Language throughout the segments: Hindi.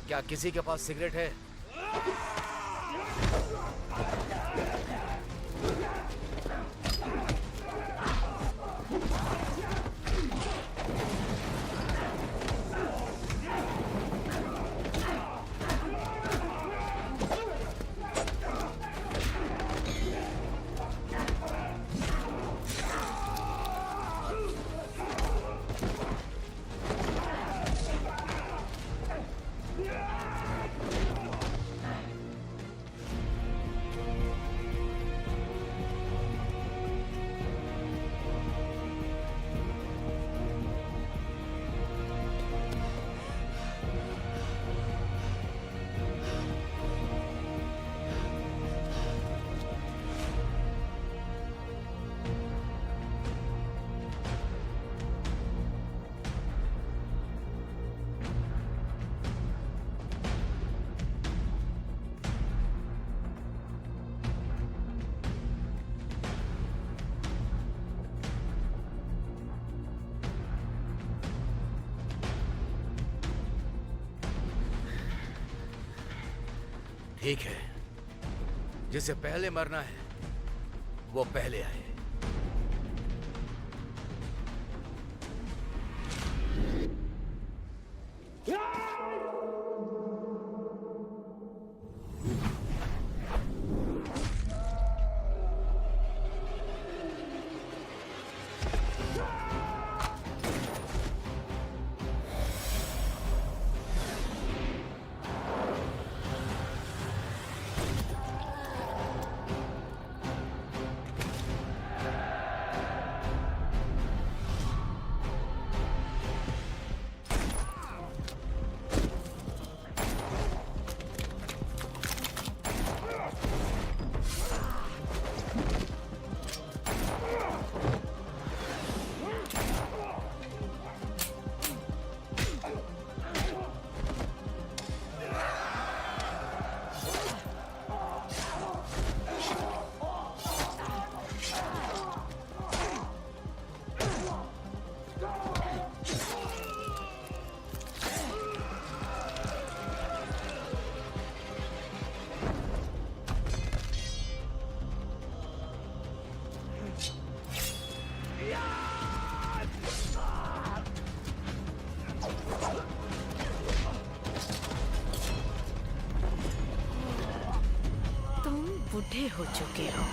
क्या किसी के पास सिगरेट है? ठीक है, जिसे पहले मरना है वो पहले आए। बूढ़े हो चुके हो।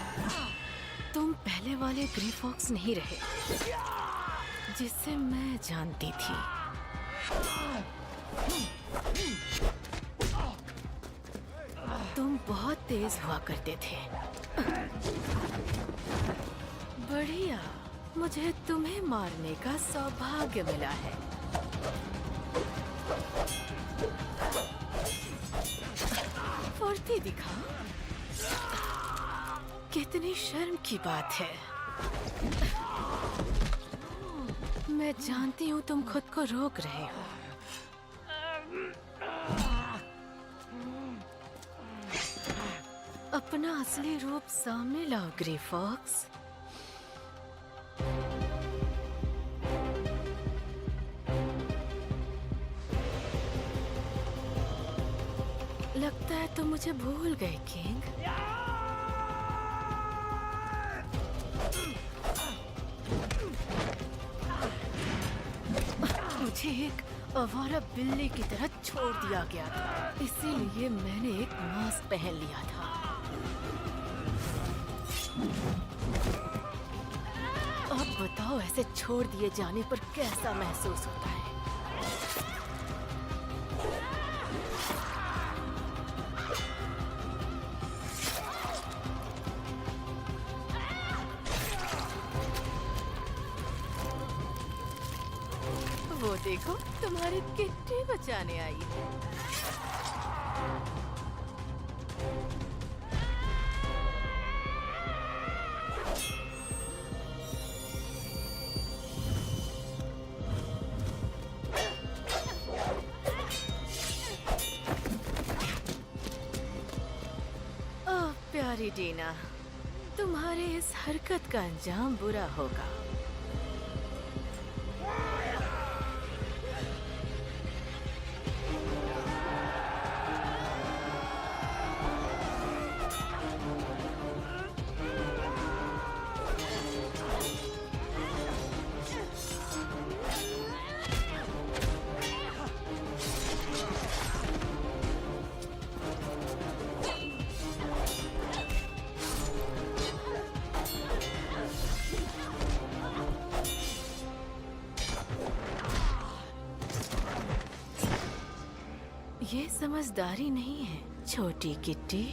तुम पहले वाले ग्रीफॉक्स नहीं रहे जिससे मैं जानती थी। तुम बहुत तेज हुआ करते थे। बढ़िया, मुझे तुम्हें मारने का सौभाग्य मिला है। फुर्ती दिखा। कितनी शर्म की बात है। मैं जानती हूँ तुम खुद को रोक रहे हो। अपना असली रूप सामने लाओ ग्रीफॉक्स। लगता है तुम मुझे भूल गए किंग। मुझे एक आवारा बिल्ली की तरह छोड़ दिया गया था, इसीलिए मैंने एक मास्क पहन लिया था। अब बताओ, ऐसे छोड़ दिए जाने पर कैसा महसूस होता है? वो देखो, तुम्हारी किट्टी बचाने आई है। ओह प्यारी डीना, तुम्हारे इस हरकत का अंजाम बुरा होगा। समझदारी नहीं है छोटी किट्टी।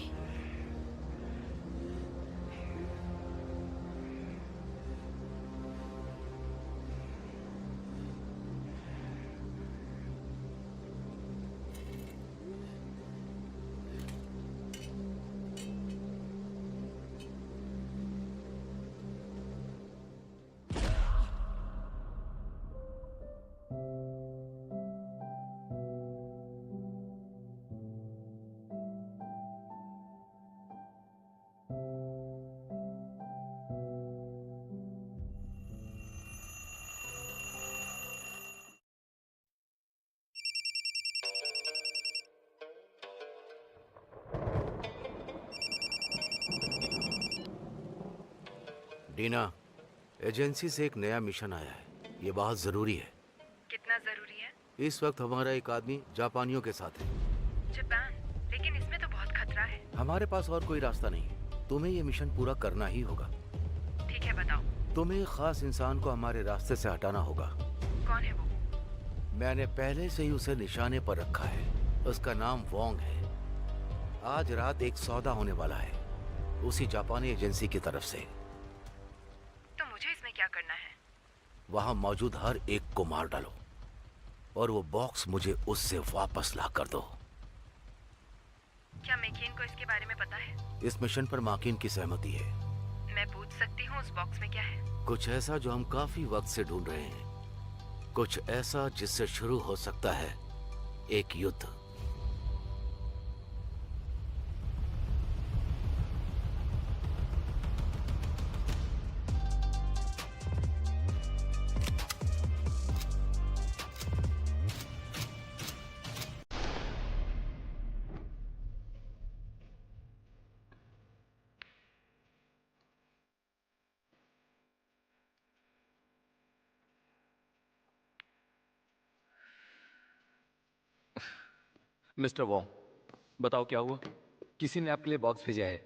डीना, एजेंसी से एक नया मिशन आया है। ये बहुत जरूरी है। कितना जरूरी है? इस वक्त हमारा एक आदमी जापानियों के साथ है। जापान? लेकिन इसमें तो बहुत खतरा है। हमारे पास और कोई रास्ता नहीं है। तुम्हें ये मिशन पूरा करना ही होगा। ठीक है, बताओ। तुम्हें एक खास इंसान को हमारे रास्ते से हटाना होगा। कौन है वो? मैंने पहले से ही उसे निशाने पर रखा है। उसका नाम वोंग है। आज रात एक सौदा होने वाला है उसी जापानी एजेंसी की तरफ से। तो मुझे इसमें क्या करना है? वहां मौजूद हर एक को मार डालो और वो बॉक्स मुझे उससे वापस ला कर दो। क्या मेकिन को इसके बारे में पता है? इस मिशन पर माकिन की सहमति है। मैं पूछ सकती हूँ उस बॉक्स में क्या है? कुछ ऐसा जो हम काफी वक्त से ढूंढ रहे हैं। कुछ ऐसा जिससे शुरू हो सकता है एक युद्ध। मिस्टर वॉन्ग, बताओ क्या हुआ? किसी ने आपके लिए बॉक्स भेजा है।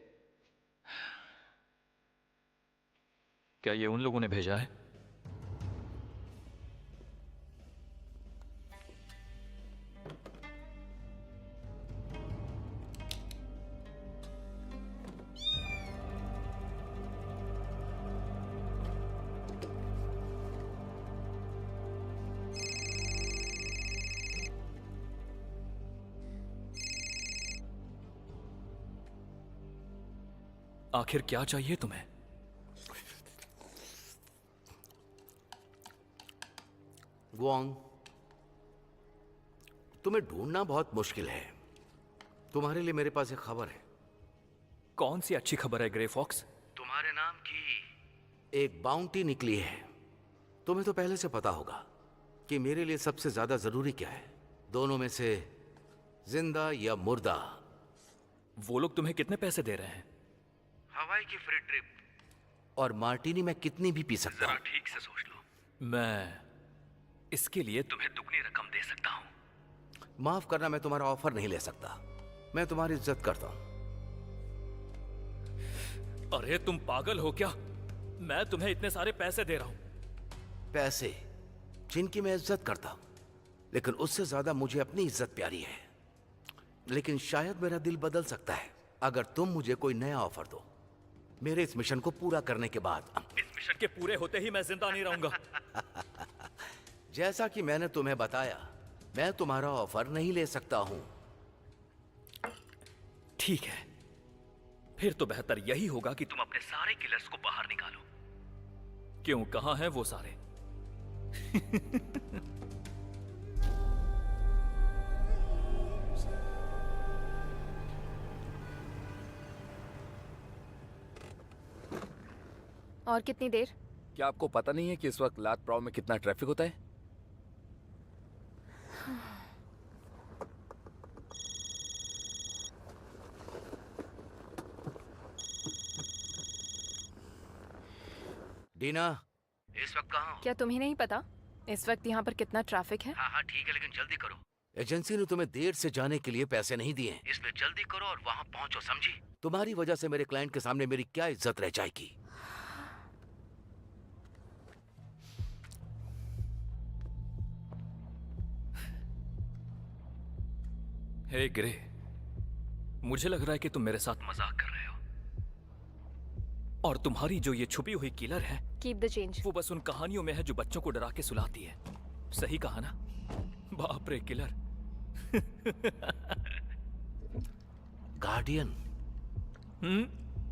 क्या ये उन लोगों ने भेजा है? आखिर क्या चाहिए तुम्हें? वोंग, तुम्हें ढूंढना बहुत मुश्किल है। तुम्हारे लिए मेरे पास एक खबर है। कौन सी अच्छी खबर है ग्रे फॉक्स? तुम्हारे नाम की एक बाउंटी निकली है। तुम्हें तो पहले से पता होगा कि मेरे लिए सबसे ज्यादा जरूरी क्या है। दोनों में से जिंदा या मुर्दा। वो लोग तुम्हें कितने पैसे दे रहे हैं? हवाई की फ्री ट्रिप और मार्टिनी मैं कितनी भी पी सकता हूं। ठीक से सोच लो। मैं इसके लिए तुम्हें दुगनी रकम दे सकता हूं। माफ करना, मैं तुम्हारा ऑफर नहीं ले सकता। मैं तुम्हारी इज्जत करता हूं। अरे तुम पागल हो क्या? मैं तुम्हें इतने सारे पैसे दे रहा हूं। पैसे जिनकी मैं इज्जत करता हूं, लेकिन उससे ज्यादा मुझे अपनी इज्जत प्यारी है। लेकिन शायद मेरा दिल बदल सकता है अगर तुम मुझे कोई नया ऑफर दो मेरे इस मिशन को पूरा करने के बाद। इस मिशन के पूरे होते ही मैं जिंदा नहीं रहूंगा। जैसा कि मैंने तुम्हें बताया, मैं तुम्हारा ऑफर नहीं ले सकता हूं। ठीक है, फिर तो बेहतर यही होगा कि तुम अपने सारे किलर्स को बाहर निकालो। क्यों, कहां हैं वो सारे? और कितनी देर? क्या आपको पता नहीं है कि इस वक्त लात प्राव में कितना ट्रैफिक होता है? डीना, इस वक्त कहाँ हो? क्या तुम्हें नहीं पता इस वक्त यहाँ पर कितना ट्रैफिक है? हाँ हाँ ठीक है, लेकिन जल्दी करो। एजेंसी ने तुम्हें देर से जाने के लिए पैसे नहीं दिए, इसलिए जल्दी करो और वहाँ पहुँचो, समझी? तुम्हारी वजह से मेरे क्लाइंट के सामने मेरी क्या इज्जत रह जाएगी। हे ग्रे, मुझे लग रहा है कि तुम मेरे साथ मजाक कर रहे हो। और तुम्हारी जो ये छुपी हुई किलर है, कीप द चेंज। वो बस उन कहानियों में है जो बच्चों को डरा के सुलाती है। सही कहा ना? बाप रे किलर। गार्डियन,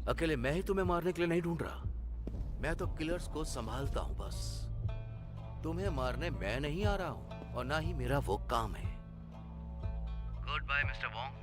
अकेले मैं ही तुम्हें मारने के लिए नहीं ढूंढ रहा। मैं तो किलर्स को संभालता हूं बस। तुम्हें मारने मैं नहीं आ रहा हूं और ना ही मेरा वो काम है। Goodbye mister Wong.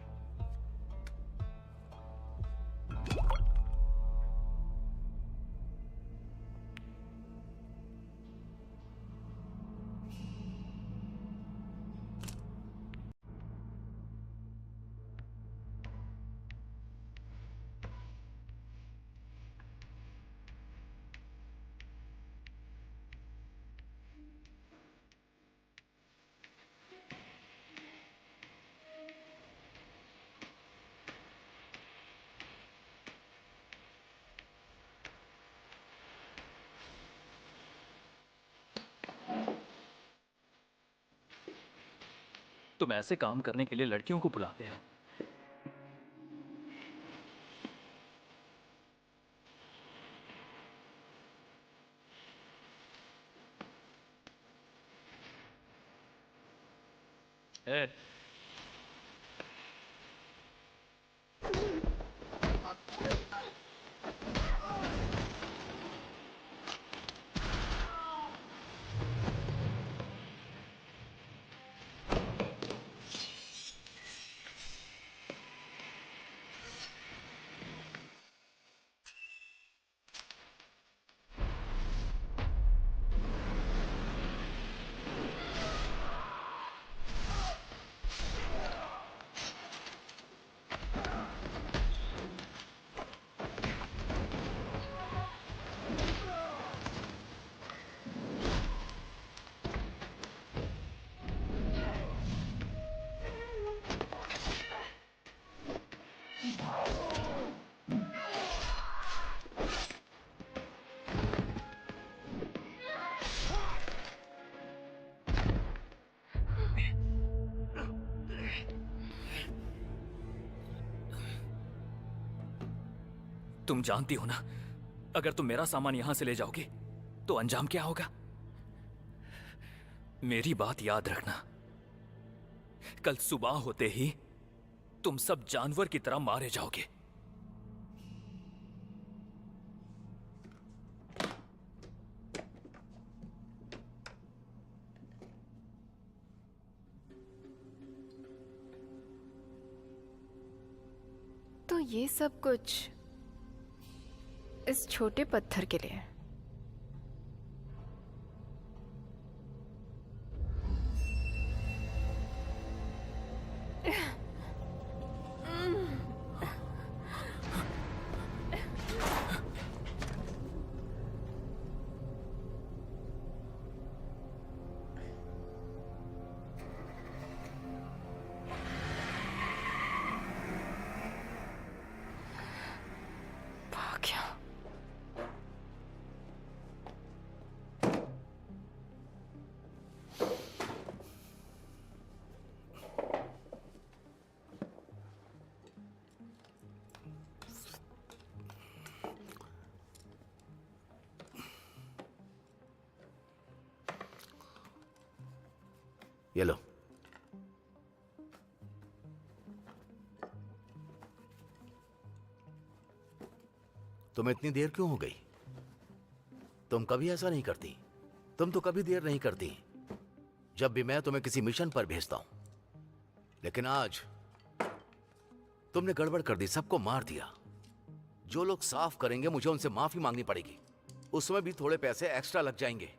तुम ऐसे काम करने के लिए लड़कियों को बुलाते हो? ए, तुम जानती हो ना, अगर तुम मेरा सामान यहां से ले जाओगे तो अंजाम क्या होगा? मेरी बात याद रखना, कल सुबह होते ही तुम सब जानवर की तरह मारे जाओगे। तो ये सब कुछ इस छोटे पत्थर के लिए। भाग्य। ये लो। तुम्हें इतनी देर क्यों हो गई? तुम कभी ऐसा नहीं करती। तुम तो कभी देर नहीं करती जब भी मैं तुम्हें किसी मिशन पर भेजता हूं। लेकिन आज तुमने गड़बड़ कर दी, सबको मार दिया। जो लोग साफ करेंगे मुझे उनसे माफी मांगनी पड़ेगी। उसमें भी थोड़े पैसे एक्स्ट्रा लग जाएंगे।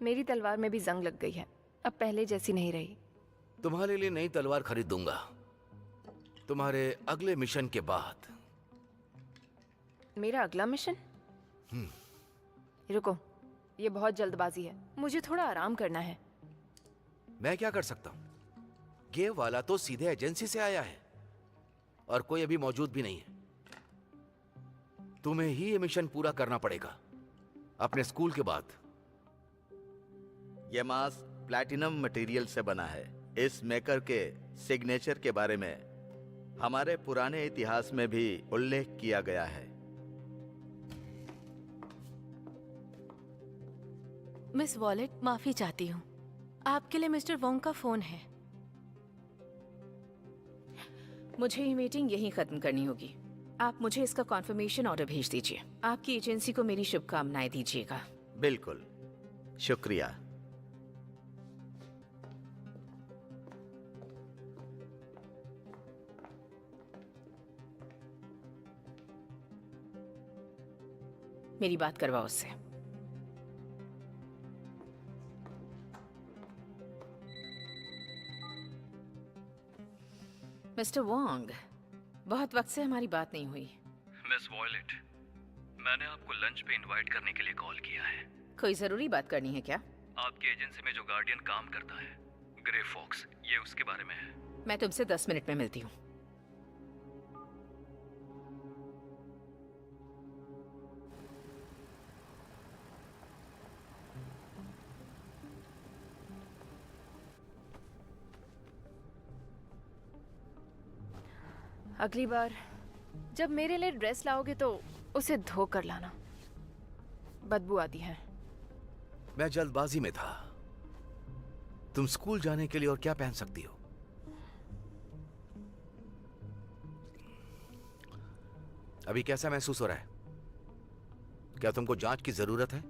मेरी तलवार में भी जंग लग गई है, अब पहले जैसी नहीं रही। तुम्हारे लिए नई तलवार खरीद दूंगा तुम्हारे अगले मिशन के बाद। मेरा अगला मिशन? रुको, ये बहुत जल्दबाजी है, मुझे थोड़ा आराम करना है। मैं क्या कर सकता हूं? गेव वाला तो सीधे एजेंसी से आया है और कोई अभी मौजूद भी नहीं है। तुम्हें ही ये मिशन पूरा करना पड़ेगा अपने स्कूल के बाद। यह मास्क प्लैटिनम मटेरियल से बना है। इस मेकर के सिग्नेचर के बारे में हमारे पुराने इतिहास में भी उल्लेख किया गया है। मिस वॉलेट, माफी चाहती हूँ। आपके लिए मिस्टर वोंग का फोन है। मुझे ये मीटिंग यहीं खत्म करनी होगी। आप मुझे इसका कॉन्फर्मेशन ऑर्डर भेज दीजिए। आपकी एजेंसी को मेरी शुभकामनाएं दीजिएगा। बिल्कुल, शुक्रिया। मेरी बात करवाओ उससे। मिस्टर वोंग, बहुत वक्त से हमारी बात नहीं हुई। मिस वॉयलेट, मैंने आपको लंच पे इनवाइट करने के लिए कॉल किया है। कोई जरूरी बात करनी है क्या? आपकी एजेंसी में जो गार्डियन काम करता है, ग्रे फॉक्स, ये उसके बारे में है। मैं तुमसे 10 मिनट में मिलती हूँ। अगली बार जब मेरे लिए ड्रेस लाओगे तो उसे धो कर लाना, बदबू आती है। मैं जल्दबाजी में था। तुम स्कूल जाने के लिए और क्या पहन सकती हो? अभी कैसा महसूस हो रहा है? क्या तुमको जांच की जरूरत है?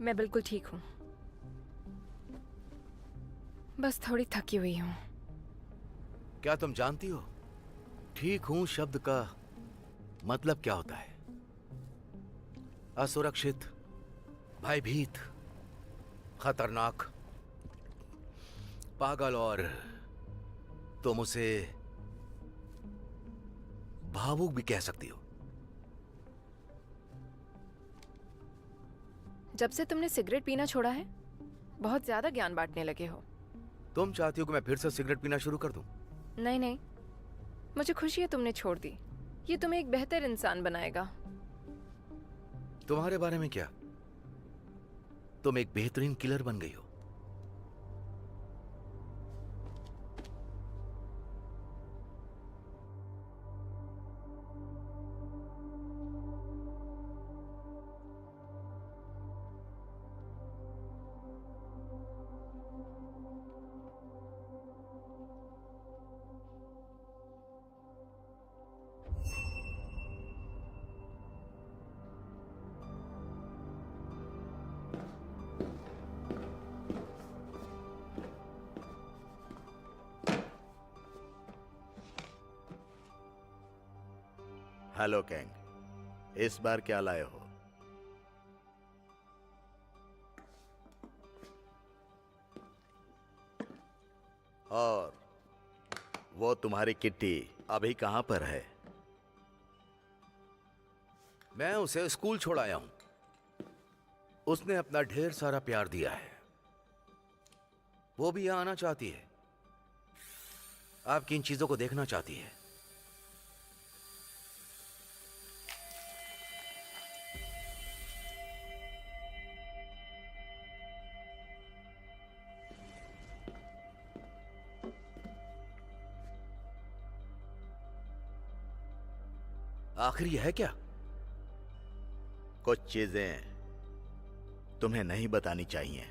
मैं बिल्कुल ठीक हूँ, बस थोड़ी थकी हुई हूँ। क्या तुम जानती हो ठीक हूं शब्द का मतलब क्या होता है? असुरक्षित, भयभीत, खतरनाक, पागल, और तुम उसे भावुक भी कह सकती हो। जब से तुमने सिगरेट पीना छोड़ा है, बहुत ज्यादा ज्ञान बांटने लगे हो। तुम चाहती हो कि मैं फिर से सिगरेट पीना शुरू कर दूं? नहीं नहीं, मुझे खुशी है तुमने छोड़ दी। ये तुम्हें एक बेहतर इंसान बनाएगा। तुम्हारे बारे में क्या? तुम एक बेहतरीन किलर बन गई हो। हेलो कैंग, इस बार क्या लाए हो? और वो तुम्हारी किट्टी अभी कहां पर है? मैं उसे स्कूल छोड़ आया हूं। उसने अपना ढेर सारा प्यार दिया है। वो भी यहां आना चाहती है। आपकी इन चीजों को देखना चाहती है। आखिर यह है क्या? कुछ चीजें तुम्हें नहीं बतानी चाहिए,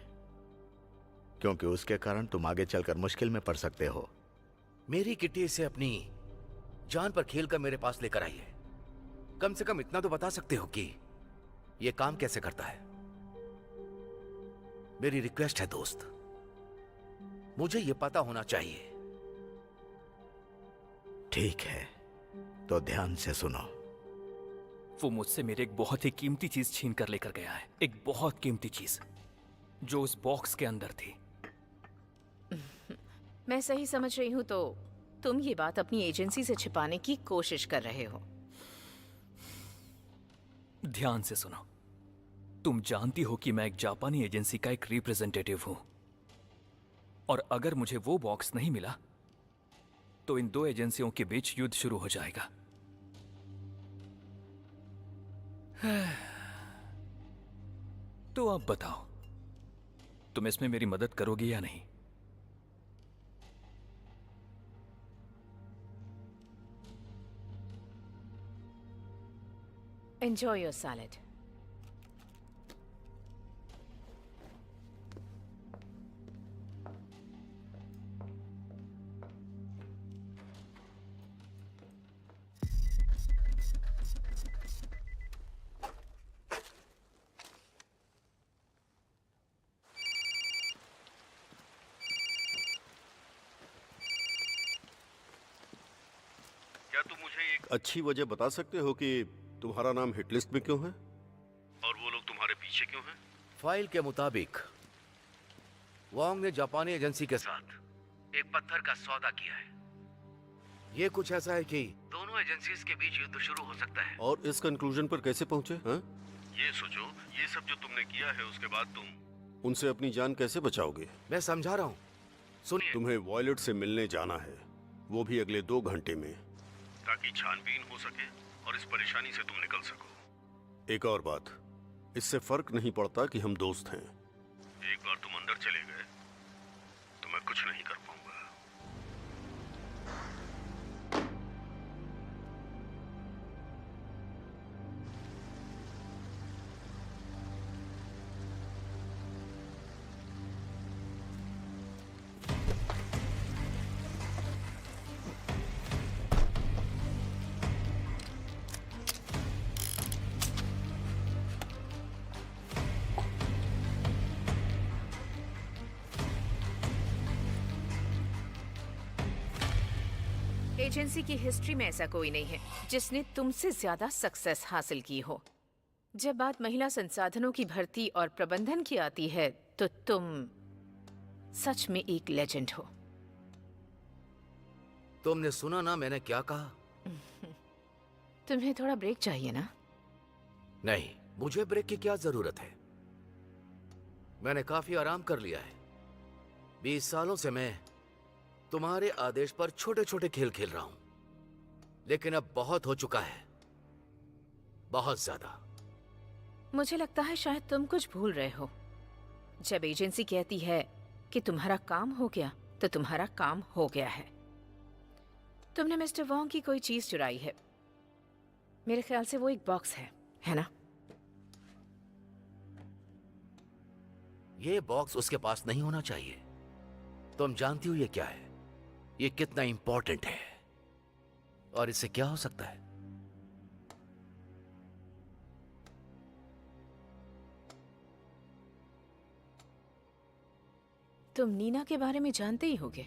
क्योंकि उसके कारण तुम आगे चलकर मुश्किल में पड़ सकते हो। मेरी किट्टी से अपनी जान पर खेलकर मेरे पास लेकर आई है। कम से कम इतना तो बता सकते हो कि यह काम कैसे करता है। मेरी रिक्वेस्ट है दोस्त, मुझे यह पता होना चाहिए। ठीक है, तो ध्यान से सुनो। वो मुझसे मेरे एक बहुत ही कीमती चीज छीन कर लेकर गया है। एक बहुत कीमती चीज जो उस बॉक्स के अंदर थी। मैं सही समझ रही हूँ तो तुम ये बात अपनी एजेंसी से छिपाने की कोशिश कर रहे हो। ध्यान से सुनो। तुम जानती हो कि मैं एक जापानी एजेंसी का एक रिप्रेजेंटेटिव हूं, और अगर मुझे वो बॉक्स नहीं मिला तो इन दो एजेंसियों के बीच युद्ध शुरू हो जाएगा। तो अब बताओ, तुम इसमें मेरी मदद करोगी या नहीं? Enjoy your salad. क्या तुम मुझे एक अच्छी वजह बता सकते हो कि तुम्हारा नाम हिट लिस्ट में क्यों है और वो लोग तुम्हारे पीछे क्यों हैं? फाइल के मुताबिक वांग ने जापानी एजेंसी के साथ एक पत्थर का सौदा किया है। ये कुछ ऐसा है कि दोनों एजेंसीज के बीच युद्ध शुरू हो सकता है। और इस कंक्लूजन पर कैसे पहुंचे? हाँ? ये सोचो, ये सब जो तुमने किया है उसके बाद तुम उनसे अपनी जान कैसे बचाओगे? मैं समझा रहा हूँ, सुनिए। तुम्हें वॉयलेट से मिलने जाना है, वो भी अगले 2 घंटे में, ताकि छानबीन हो सके और इस परेशानी से तुम निकल सको। एक और बात, इससे फर्क नहीं पड़ता कि हम दोस्त हैं। एक बार तुम अंदर चले गए तो मैं कुछ नहीं कर पाऊंगा। एजेंसी की हिस्ट्री में ऐसा कोई नहीं है जिसने तुमसे ज्यादा सक्सेस हासिल की हो। जब बात महिला संसाधनों की भर्ती और प्रबंधन की आती है तो तुम सच में एक लेजेंड हो। तुमने सुना ना मैंने क्या कहा? तुम्हें थोड़ा ब्रेक चाहिए ना? नहीं, मुझे ब्रेक की क्या जरूरत है? मैंने काफी आराम कर लिया है। 20 सालों से मैं तुम्हारे आदेश पर छोटे छोटे खेल खेल रहा हूं, लेकिन अब बहुत हो चुका है, बहुत ज्यादा। मुझे लगता है शायद तुम कुछ भूल रहे हो। जब एजेंसी कहती है कि तुम्हारा काम हो गया तो तुम्हारा काम हो गया है। तुमने मिस्टर वोंग की कोई चीज चुराई है। मेरे ख्याल से वो एक बॉक्स है ना? ये बॉक्स उसके पास नहीं होना चाहिए। तुम जानती हो ये क्या है, ये कितना इंपॉर्टेंट है, और इससे क्या हो सकता है? तुम नीना के बारे में जानते ही होगे।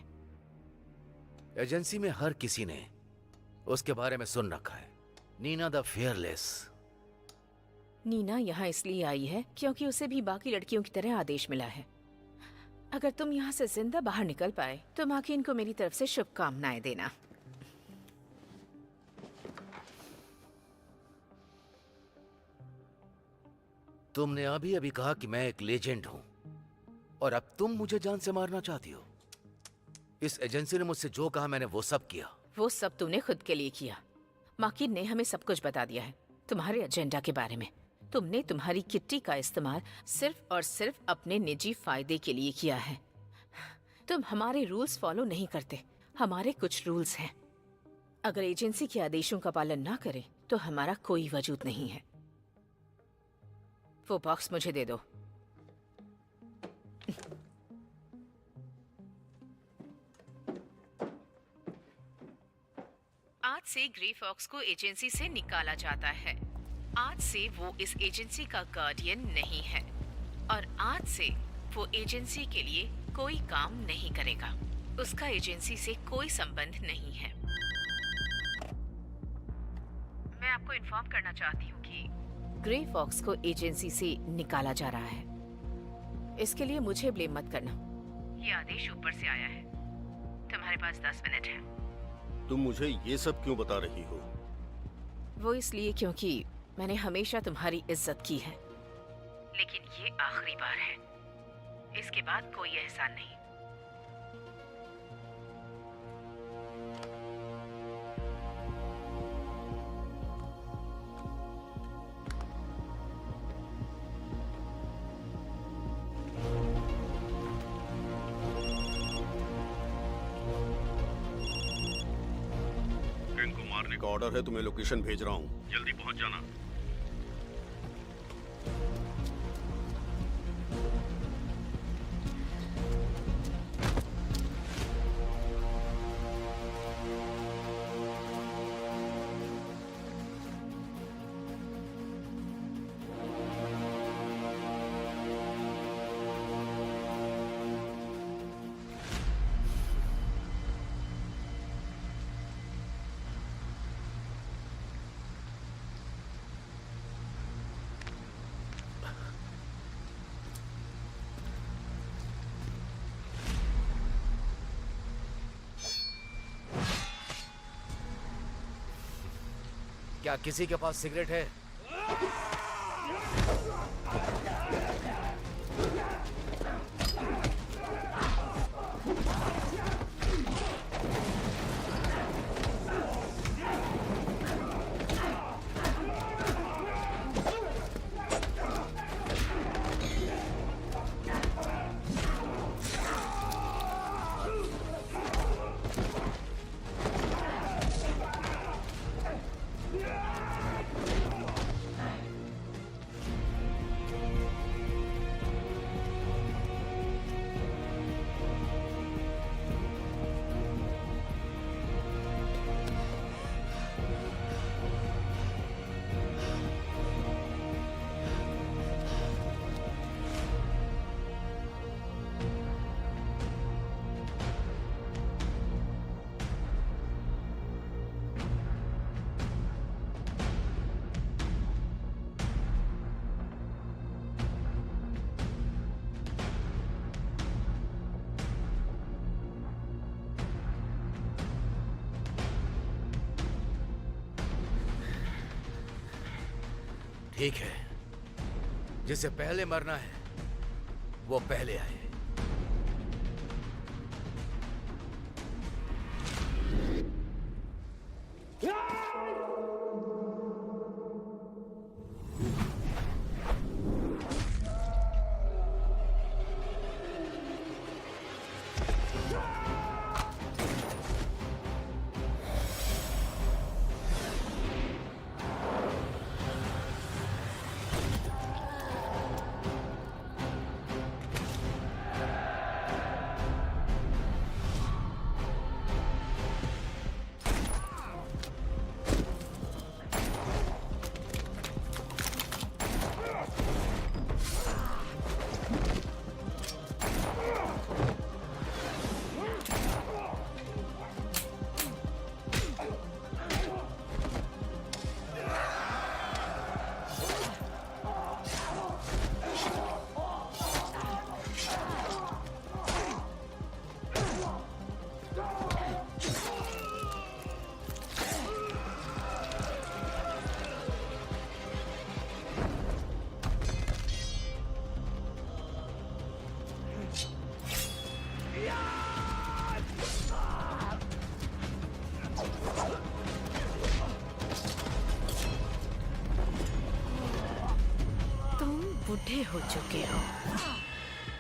एजेंसी में हर किसी ने उसके बारे में सुन रखा है। Nina the fearless. नीना यहाँ इसलिए आई है क्योंकि उसे भी बाकी लड़कियों की तरह आदेश मिला है। अगर तुम यहाँ से जिंदा बाहर निकल पाए तो माकिन को मेरी तरफ से शुभकामनाएं देना। तुमने अभी अभी कहा कि मैं एक लेजेंड हूं, और अब तुम मुझे जान से मारना चाहती हो। इस एजेंसी ने मुझसे जो कहा मैंने वो सब किया। वो सब तुमने खुद के लिए किया। माकिन ने हमें सब कुछ बता दिया है तुम्हारे एजेंडा के बारे में। तुमने तुम्हारी किट्टी का इस्तेमाल सिर्फ और सिर्फ अपने निजी फायदे के लिए किया है। तुम हमारे रूल्स फॉलो नहीं करते। हमारे कुछ रूल्स हैं। अगर एजेंसी के आदेशों का पालन ना करे तो हमारा कोई वजूद नहीं है। वो बॉक्स मुझे दे दो। आज से ग्रे फॉक्स को एजेंसी से निकाला जाता है। आज से वो इस एजेंसी का गार्डियन नहीं है, और आज से वो एजेंसी के लिए कोई काम नहीं करेगा। उसका एजेंसी से कोई संबंध नहीं है। मैं आपको इन्फॉर्म करना चाहती हूँ कि ग्रे फॉक्स को एजेंसी से निकाला जा रहा है। इसके लिए मुझे ब्लेम मत करना। ये आदेश ऊपर से आया है। तुम्हारे पास 10 मिनट है। तुम मुझे ये सब क्यों बता रही हो? वो इसलिए क्योंकि मैंने हमेशा तुम्हारी इज्जत की है, लेकिन ये आखिरी बार है। इसके बाद कोई एहसान नहीं। इनको मारने का ऑर्डर है, तुम्हें लोकेशन भेज रहा हूँ, जल्दी पहुंच जाना। क्या किसी के पास सिगरेट है? ठीक है, जिसे पहले मरना है वो पहले आए। बूढ़े हो चुके हो।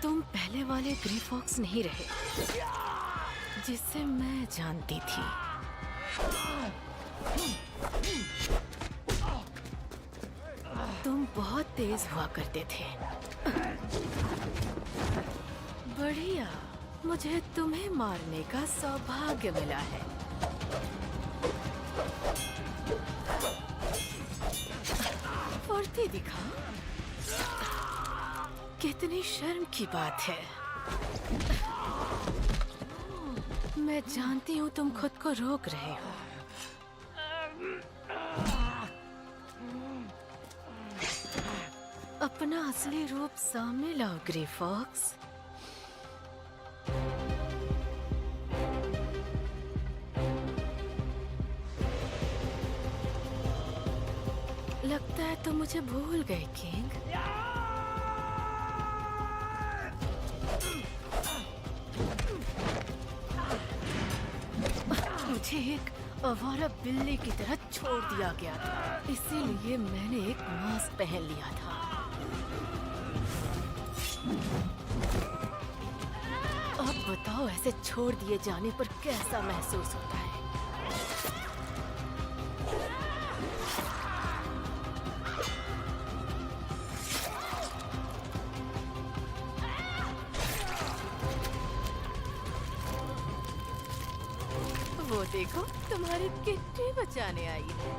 तुम पहले वाले ग्रीफॉक्स नहीं रहे जिससे मैं जानती थी। तुम बहुत तेज हुआ करते थे। बढ़िया, मुझे तुम्हें मारने का सौभाग्य मिला है। फुर्ती दिखा। कितनी शर्म की बात है। मैं जानती हूँ तुम खुद को रोक रहे हो। अपना असली रूप सामने लाओ ग्रीफॉक्स। लगता है तुम मुझे भूल गए किंग। मुझे एक आवारा बिल्ली की तरह छोड़ दिया गया था, इसीलिए मैंने एक मास्क पहन लिया था। अब बताओ, ऐसे छोड़ दिए जाने पर कैसा महसूस होता है? वो देखो, तुम्हारी किट्टी बचाने आई है।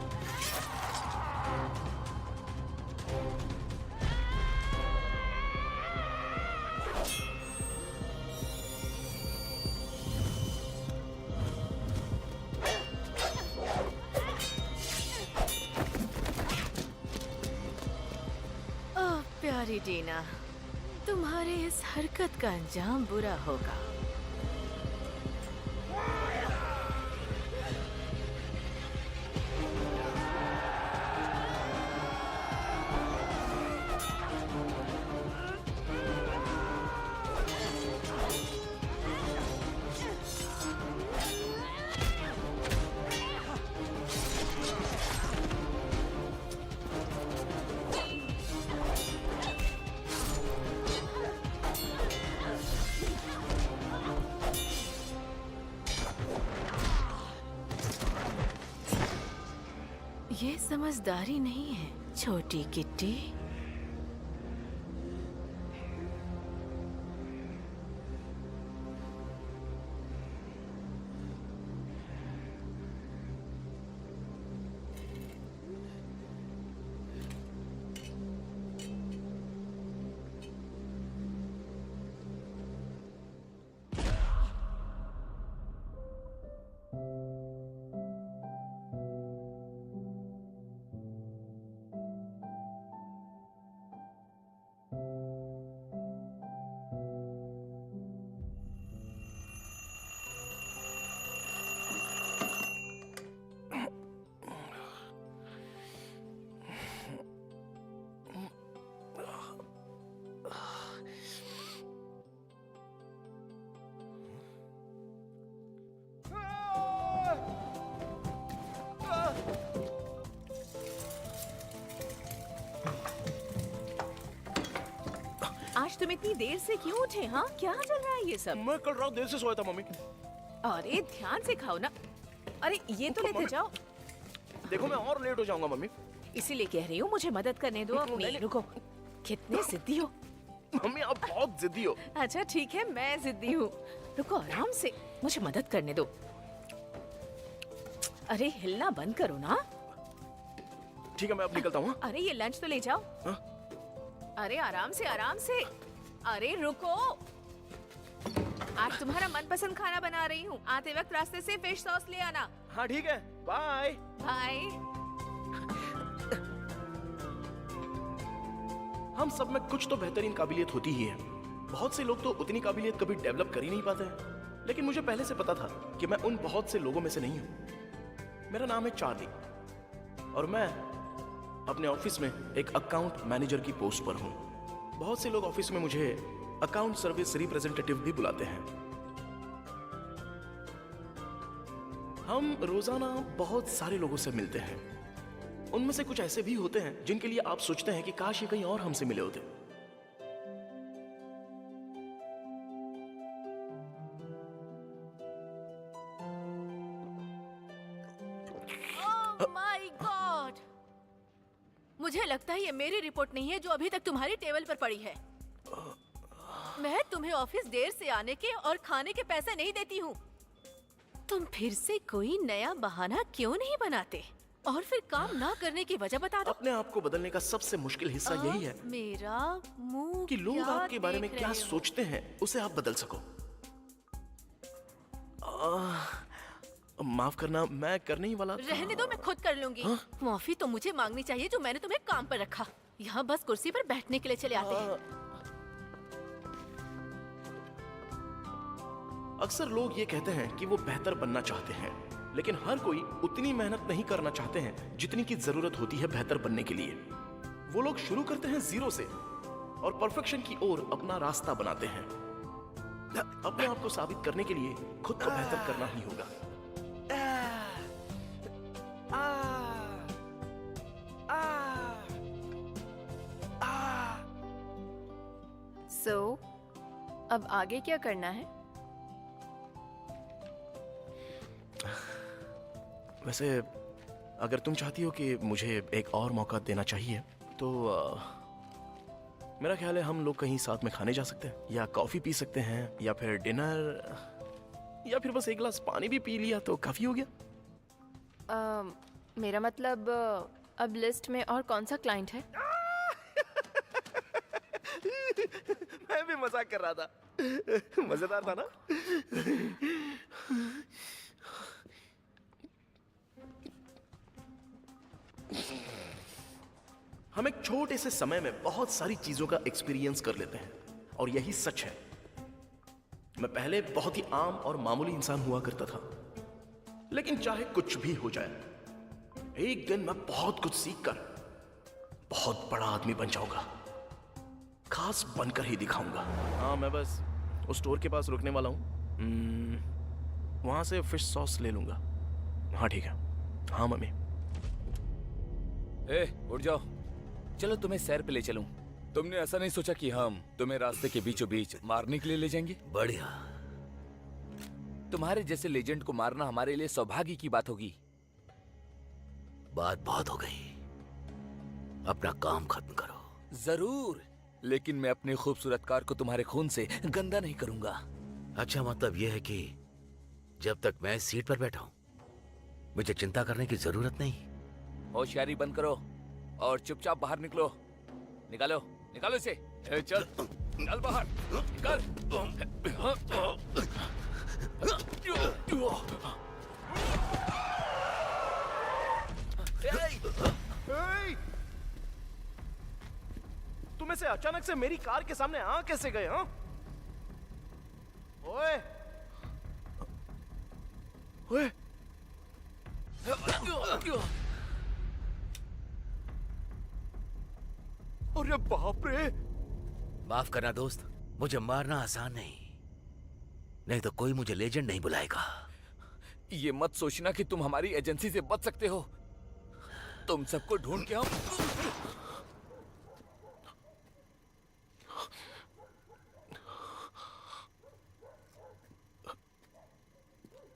ओह प्यारी डीना, तुम्हारे इस हरकत का अंजाम बुरा होगा। ये समझदारी नहीं है छोटी किट्टी। आज तुम इतनी देर से क्यों उठे? हाँ, क्या चल रहा है ये सब? मैं कल रात देर से सोया था मम्मी। अरे ध्यान से खाओ ना। अरे ये तो लेते जाओ। देखो मैं और लेट हो जाऊंगा मम्मी। इसीलिए कह रही हूँ मुझे मदद करने दो अपनी। रुको, कितने जिद्दी हो। मम्मी आप बहुत जिद्दी हो। अच्छा ठीक है, मैं जिद्दी हूँ। रुको आराम से, मुझे मदद करने दो। अरे हिलना बंद करो ना। ठीक है मैं अब निकलता हूँ। अरे ये लंच तो ले जाओ। हाँ? अरे आराम से आराम से। अरे रुको, आज तुम्हारा मनपसंद खाना बना रही हूँ। आते वक्त रास्ते से फिश सॉस ले आना। हाँ ठीक है, बाय। बाय। हम सब में कुछ तो बेहतरीन काबिलियत होती ही है। बहुत से लोग तो उतनी काबिलियत कभी डेवलप कर ही नहीं पाते हैं। लेकिन मुझे पहले से पता था कि मैं उन बहुत से लोगों में से नहीं हूँ। मेरा नाम है चार्ली और मैं अपने ऑफिस में एक अकाउंट मैनेजर की पोस्ट पर हूँ। बहुत से लोग ऑफिस में मुझे अकाउंट सर्विस रिप्रेजेंटेटिव भी बुलाते हैं। हम रोजाना बहुत सारे लोगों से मिलते हैं। उनमें से कुछ ऐसे भी होते हैं जिनके लिए आप सोचते हैं कि काश ये कहीं और हमसे मिले होते। Oh my God! मुझे लगता है ये मेरी रिपोर्ट नहीं है जो अभी तक तुम्हारी टेबल पर पड़ी है। मैं तुम्हें ऑफिस देर से आने के और खाने के पैसे नहीं देती हूँ। तुम फिर से कोई नया बहाना क्यों नहीं बनाते और फिर काम ना करने की वजह बता दो। अपने आप को बदलने का सबसे मुश्किल हिस्सा यही है मेरा मुंह कि लोग क्या आपके बारे में देख क्या रहे हो? सोचते हैं उसे आप बदल सको। माफ करना, मैं करने ही वाला था। रहने दो, मैं खुद कर लूंगी। माफी तो मुझे मांगनी चाहिए जो मैंने तुम्हें काम पर रखा। यहाँ बस कुर्सी पर बैठने के लिए चले आते हैं। अक्सर लोग ये कहते हैं कि वो बेहतर बनना चाहते हैं, लेकिन हर कोई उतनी मेहनत नहीं करना चाहते हैं जितनी की जरूरत होती है बेहतर बनने के लिए। वो लोग शुरू करते हैं जीरो से और परफेक्शन की ओर अपना रास्ता बनाते हैं। अपने आप को साबित करने के लिए खुद को बेहतर करना ही होगा। सो अब आगे क्या करना है? वैसे अगर तुम चाहती हो कि मुझे एक और मौका देना चाहिए तो मेरा ख्याल है हम लोग कहीं साथ में खाने जा सकते हैं, या कॉफी पी सकते हैं, या फिर डिनर, या फिर बस एक गिलास पानी भी पी लिया तो काफी हो गया। मेरा मतलब अब लिस्ट में और कौन सा क्लाइंट है? मैं भी मजाक कर रहा था। मजेदार था ना? हम एक छोटे से समय में बहुत सारी चीजों का एक्सपीरियंस कर लेते हैं और यही सच है। मैं पहले बहुत ही आम और मामूली इंसान हुआ करता था, लेकिन चाहे कुछ भी हो जाए, एक दिन मैं बहुत कुछ सीखकर बहुत बड़ा आदमी बन जाऊंगा। खास बनकर ही दिखाऊंगा। हाँ, मैं बस उस स्टोर के पास रुकने वाला हूँ। वहां से फिश सॉस ले लूंगा। हाँ ठीक है। हाँ मम्मी। उठ जाओ, चलो तुम्हें सैर पे ले चलूं। तुमने ऐसा नहीं सोचा कि हम तुम्हें रास्ते के बीचों बीच मारने के लिए ले जाएंगे? बढ़िया। तुम्हारे जैसे लेजेंड को मारना हमारे लिए सौभाग्य की बात होगी। बात बहुत हो गई, अपना काम खत्म करो। जरूर, लेकिन मैं अपनी खूबसूरत कार को तुम्हारे खून से गंदा नहीं करूंगा। अच्छा, मतलब यह है कि जब तक मैं इस सीट पर बैठा हूं मुझे चिंता करने की जरूरत नहीं। होशियारी बंद करो और चुपचाप बाहर निकलो। निकालो निकालो इसे। चल चल बाहर निकल। तुम ऐसे अचानक से मेरी कार के सामने आ कैसे गए? हाँ, ओए ओए, अरे बाप रे! माफ करना दोस्त, मुझे मारना आसान नहीं तो कोई मुझे लेजेंड नहीं बुलाएगा। ये मत सोचना कि तुम हमारी एजेंसी से बच सकते हो। तुम सबको ढूंढ के हम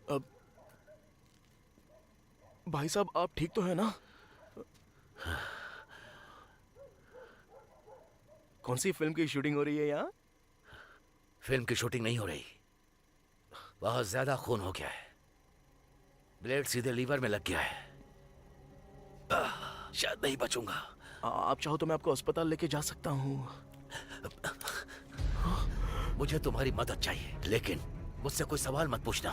अब भाई साहब, आप ठीक तो है ना? कौन सी फिल्म की शूटिंग हो रही है यहाँ? फिल्म की शूटिंग नहीं हो रही, बहुत ज्यादा खून हो गया है, ब्लेड सीधे लीवर में लग गया है, शायद नहीं बचूंगा। आप चाहो तो मैं आपको अस्पताल लेके जा सकता हूँ। मुझे तुम्हारी मदद चाहिए, लेकिन मुझसे कोई सवाल मत पूछना।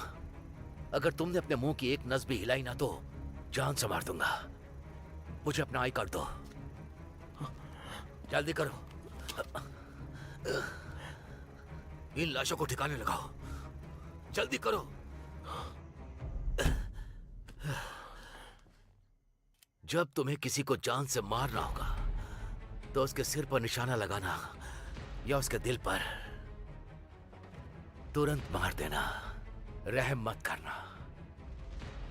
अगर तुमने अपने मुंह की एक नस भी हिलाई ना तो जान से मार दूंगा। मुझे अपना आई कार्ड दो, जल्दी करो। इन लाशों को ठिकाने लगाओ, जल्दी करो। जब तुम्हें किसी को जान से मारना होगा तो उसके सिर पर निशाना लगाना या उसके दिल पर, तुरंत मार देना, रहम मत करना।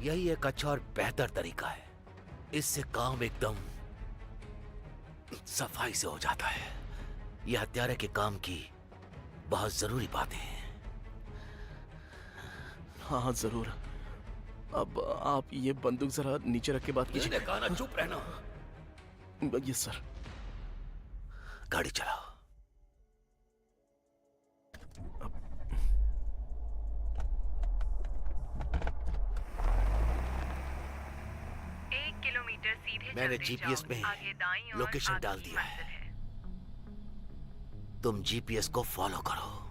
यही एक अच्छा और बेहतर तरीका है। इससे काम एकदम सफाई से हो जाता है। यह हत्यारे के काम की बहुत जरूरी बातें हैं। हाँ हाँ जरूर। अब आप ये बंदूक जरा नीचे रख के बात कीजिए। मैंने कहा ना चुप रहना। Yes sir. गाड़ी चलाओ। 1 किलोमीटर सीधे मैंने चलते जीपीएस जाओ, में आगे दाईं ओर लोकेशन आपकी डाल दिया है। मंजिल है। तुम जीपीएस को फॉलो करो।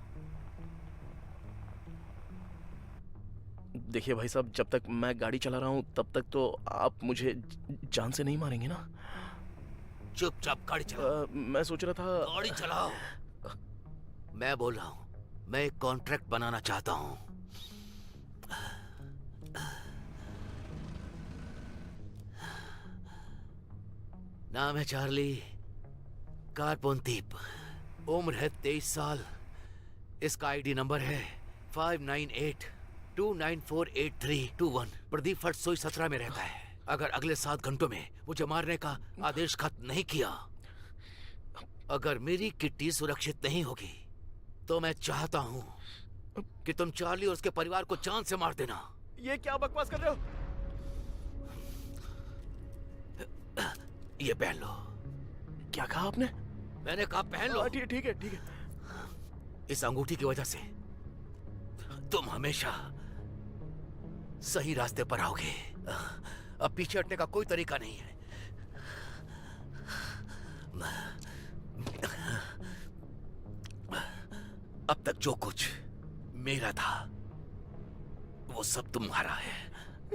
देखिए भाई साहब, जब तक मैं गाड़ी चला रहा हूँ तब तक तो आप मुझे जान से नहीं मारेंगे ना? चुपचाप गाड़ी चलाओ। मैं सोच रहा था। गाड़ी चलाओ। मैं बोल रहा हूं, मैं एक कॉन्ट्रैक्ट बनाना चाहता हूं। नाम है चार्ली कारपोनतीप, उम्र है 23 साल। इसका आईडी नंबर है 5982948321। प्रदीप फट सोई 17 में रहता है। अगर अगले 7 घंटों में मुझे मारने का आदेश खत्म नहीं किया, अगर मेरी किट्टी सुरक्षित नहीं होगी, तो मैं चाहता हूं कि तुम चार्ली और उसके परिवार को जान से मार देना। ये क्या बकवास कर रहे हो? ये पहन लो। क्या कहा आपने? मैंने कहा पहन लो। ठीक है ठीक है। इस अंगूठी की वजह से तुम हमेशा सही रास्ते पर आओगे। अब पीछे हटने का कोई तरीका नहीं है। अब तक जो कुछ मेरा था वो सब तुम्हारा है।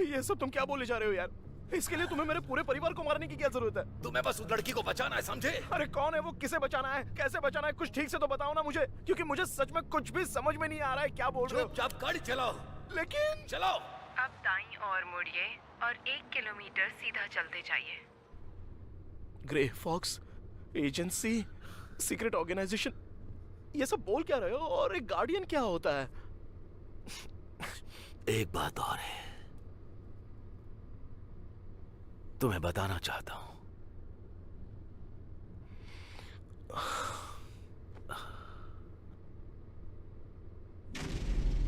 ये सब तुम क्या बोले जा रहे हो यार? इसके लिए तुम्हें मेरे पूरे परिवार को मारने की क्या जरूरत है? तुम्हें बस उस लड़की को बचाना है, समझे? अरे कौन है वो? किसे बचाना है? कैसे बचाना है? कुछ ठीक से तो बताओ ना मुझे, क्योंकि मुझे सच में कुछ भी समझ में नहीं आ रहा है। क्या बोल रहे हो? चुपचाप गाड़ी चलाओ। लेकिन चलाओ। अब दाईं ओर मुड़िए और 1 किलोमीटर सीधा चलते जाइए। Grey fox agency, secret organisation, ये सब बोल क्या रहे हो? और एक गार्डियन क्या होता है? एक बात और है, तुम्हें बताना चाहता हूं।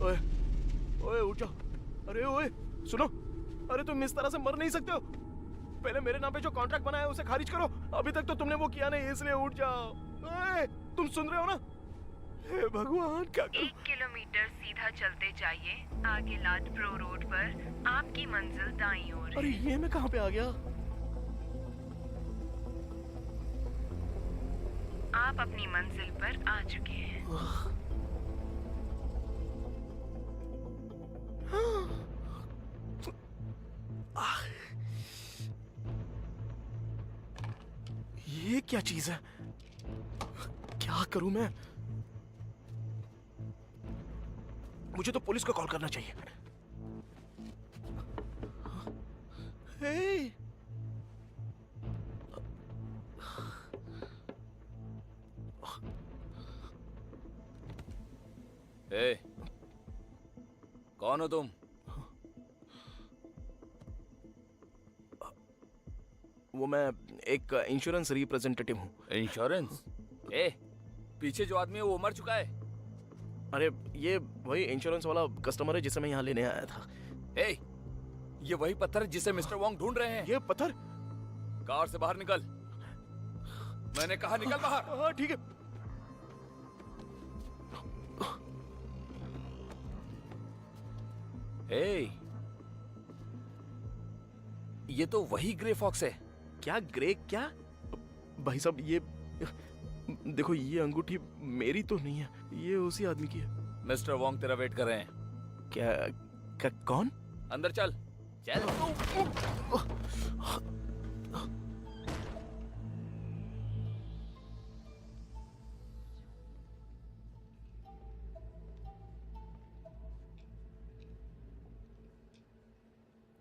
ओए ओए उठ जाओ। अरे ओए सुनो, अरे तुम इस तरह से मर नहीं सकते हो। पहले मेरे नाम पे जो कॉन्ट्रैक्ट बनाया है उसे खारिज करो। अभी तक तो तुमने वो किया नहीं, इसलिए उठ जाओ। तुम सुन रहे हो ना? हे भगवान, क्या करूं? 1 किलोमीटर सीधा चलते जाइए, आगे लाडप्रो रोड पर आपकी मंजिल दाईं ओर। अरे ये मैं कहाँ पे आ गया? आप अपनी मंजिल पर आ चुके हैं। ये क्या चीज है? क्या करूं मैं? मुझे तो पुलिस को कॉल करना चाहिए। हे! ए, कौन हो तुम? वो मैं एक इंश्योरेंस रिप्रेजेंटेटिव हूँ। इंश्योरेंस? ए, पीछे जो आदमी है वो मर चुका है। अरे ये वही इंश्योरेंस वाला कस्टमर है जिसे मैं यहाँ लेने आया था। ए, ये वही पत्थर है जिसे मिस्टर वोंग ढूंढ रहे हैं। ये पत्थर? कार से बाहर निकल। मैंने कहा निकल बाहर। हाँ ठीक है। ए, ये तो वही ग्रे फॉक्स है। क्या ग्रे? क्या भाई साहब, ये देखो, ये अंगूठी मेरी तो नहीं है, ये उसी आदमी की है। मिस्टर वोंग तेरा वेट कर रहे हैं। क्या कौन? अंदर चल चल।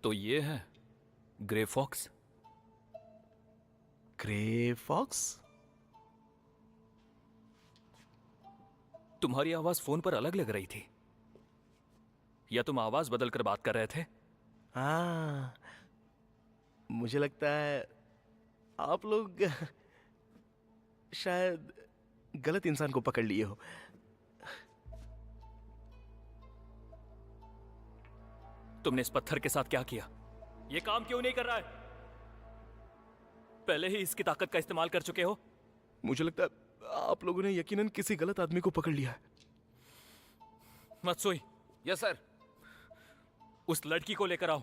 तो ये है ग्रे फॉक्स। Grey fox? तुम्हारी आवाज फोन पर अलग लग रही थी, या तुम आवाज बदल कर बात कर रहे थे? हाँ, मुझे लगता है आप लोग शायद गलत इंसान को पकड़ लिए हो। तुमने इस पत्थर के साथ क्या किया? ये काम क्यों नहीं कर रहा है? पहले ही इसकी ताकत का इस्तेमाल कर चुके हो। मुझे लगता है आप लोगों ने यकीनन किसी गलत आदमी को पकड़ लिया है। मत्सुई, यस सर। उस लड़की को लेकर आओ।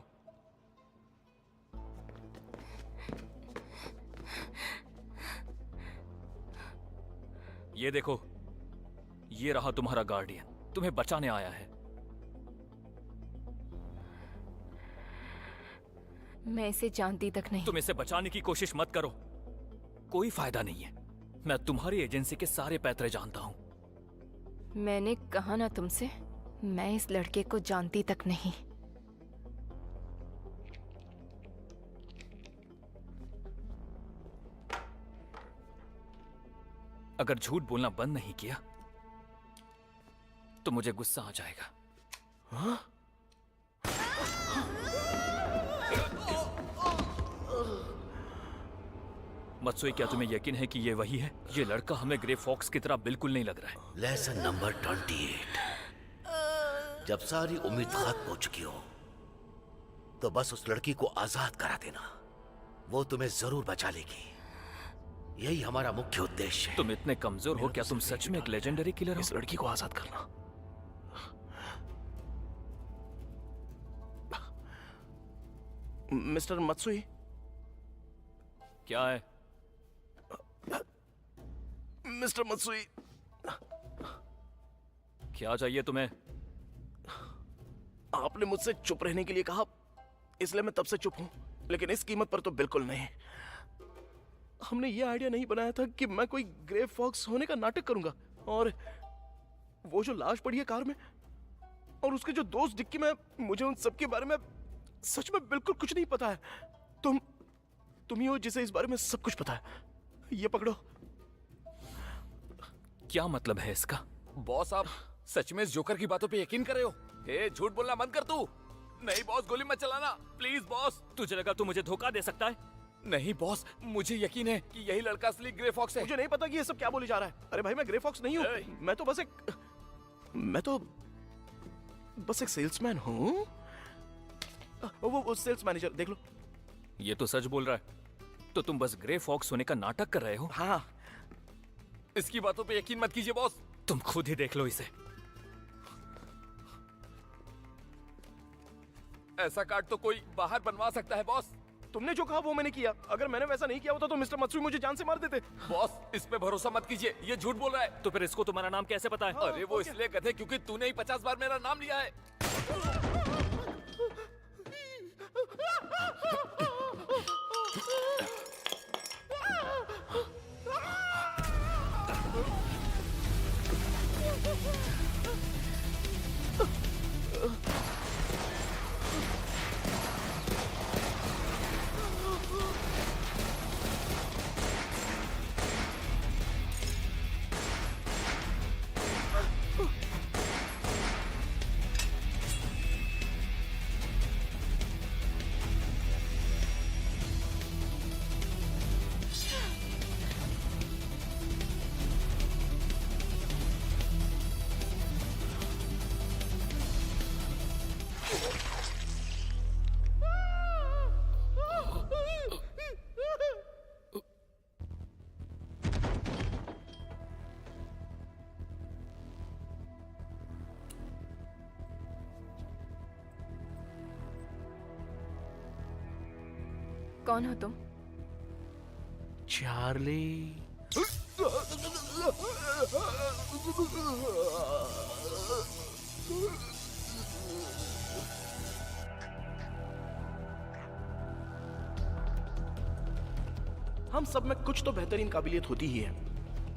ये देखो, ये रहा तुम्हारा गार्डियन, तुम्हें बचाने आया है। मैं इसे जानती तक नहीं। तुम इसे बचाने की कोशिश मत करो, कोई फायदा नहीं है। मैं तुम्हारी एजेंसी के सारे पैतरे जानता हूं। मैंने कहा ना तुमसे, मैं इस लड़के को जानती तक नहीं। अगर झूठ बोलना बंद नहीं किया तो मुझे गुस्सा आ जाएगा। हाँ? मत्सुई, क्या तुम्हें यकीन है कि ये वही है? ये लड़का हमें ग्रे फॉक्स की तरह बिल्कुल नहीं लग रहा है। Lesson number 28। जब सारी उम्मीद खत्म हो चुकी हो तो बस उस लड़की को आजाद करा देना, वो तुम्हें जरूर बचा लेगी। यही हमारा मुख्य उद्देश्य है। तुम इतने कमजोर हो, क्या तुम सच में एक लेजेंडरी किलर हो? इस लड़की को आजाद करना। मिस्टर मत्सुई। क्या है मिस्टर मत्सुई? क्या चाहिए तुम्हें? आपने मुझसे चुप रहने के लिए कहा, इसलिए मैं तब से चुप हूं, लेकिन इस कीमत पर तो बिल्कुल नहीं। हमने ये आइडिया नहीं बनाया था कि मैं कोई ग्रे फॉक्स होने का नाटक करूंगा। और वो जो लाश पड़ी है कार में और उसके जो दोस्त डिक्की में, मुझे उन सब के बारे में सच में बिल्कुल कुछ नहीं पता है। तुम ही हो जिसे इस बारे में सब कुछ पता है। ये पकड़ो। क्या मतलब है इसका? बॉस, आप सच में इस जोकर की बातों पे यकीन कर रहे हो? हे, झूठ बोलना बंद कर तू। नहीं बॉस, गोली मत चलाना प्लीज बॉस। तुझे लगा तू मुझे धोखा दे सकता है? नहीं बॉस, मुझे यकीन है कि यही लड़का असली ग्रे फॉक्स है। मुझे नहीं पता कि ये सब क्या बोले जा रहा है। अरे भाई, मैं ग्रे फॉक्स नहीं हूँ। मैं तो बस एक सेल्समैन हूँ। वो सेल्स मैनेजर देख लो। ये तो सच बोल रहा है। तो तुम बस ग्रे फॉक्स होने का नाटक कर रहे हो? हाँ, इसकी बातों पे यकीन मत कीजिए बॉस। तुम खुद ही देख लो इसे। ऐसा कार्ड तो कोई बाहर बनवा सकता है बॉस। तुमने जो कहा वो मैंने किया। अगर मैंने वैसा नहीं किया होता तो मिस्टर मत्सुई मुझे जान से मार देते। बॉस इस पे भरोसा मत कीजिए, ये झूठ बोल रहा है। तो फिर इसको तुम्हारा नाम कैसे पता है? अरे वो इसलिए कहते क्योंकि तूने ही 50 बार मेरा नाम लिया है। कौन हो तुम? चार्ली। हम सब में कुछ तो बेहतरीन काबिलियत होती ही है।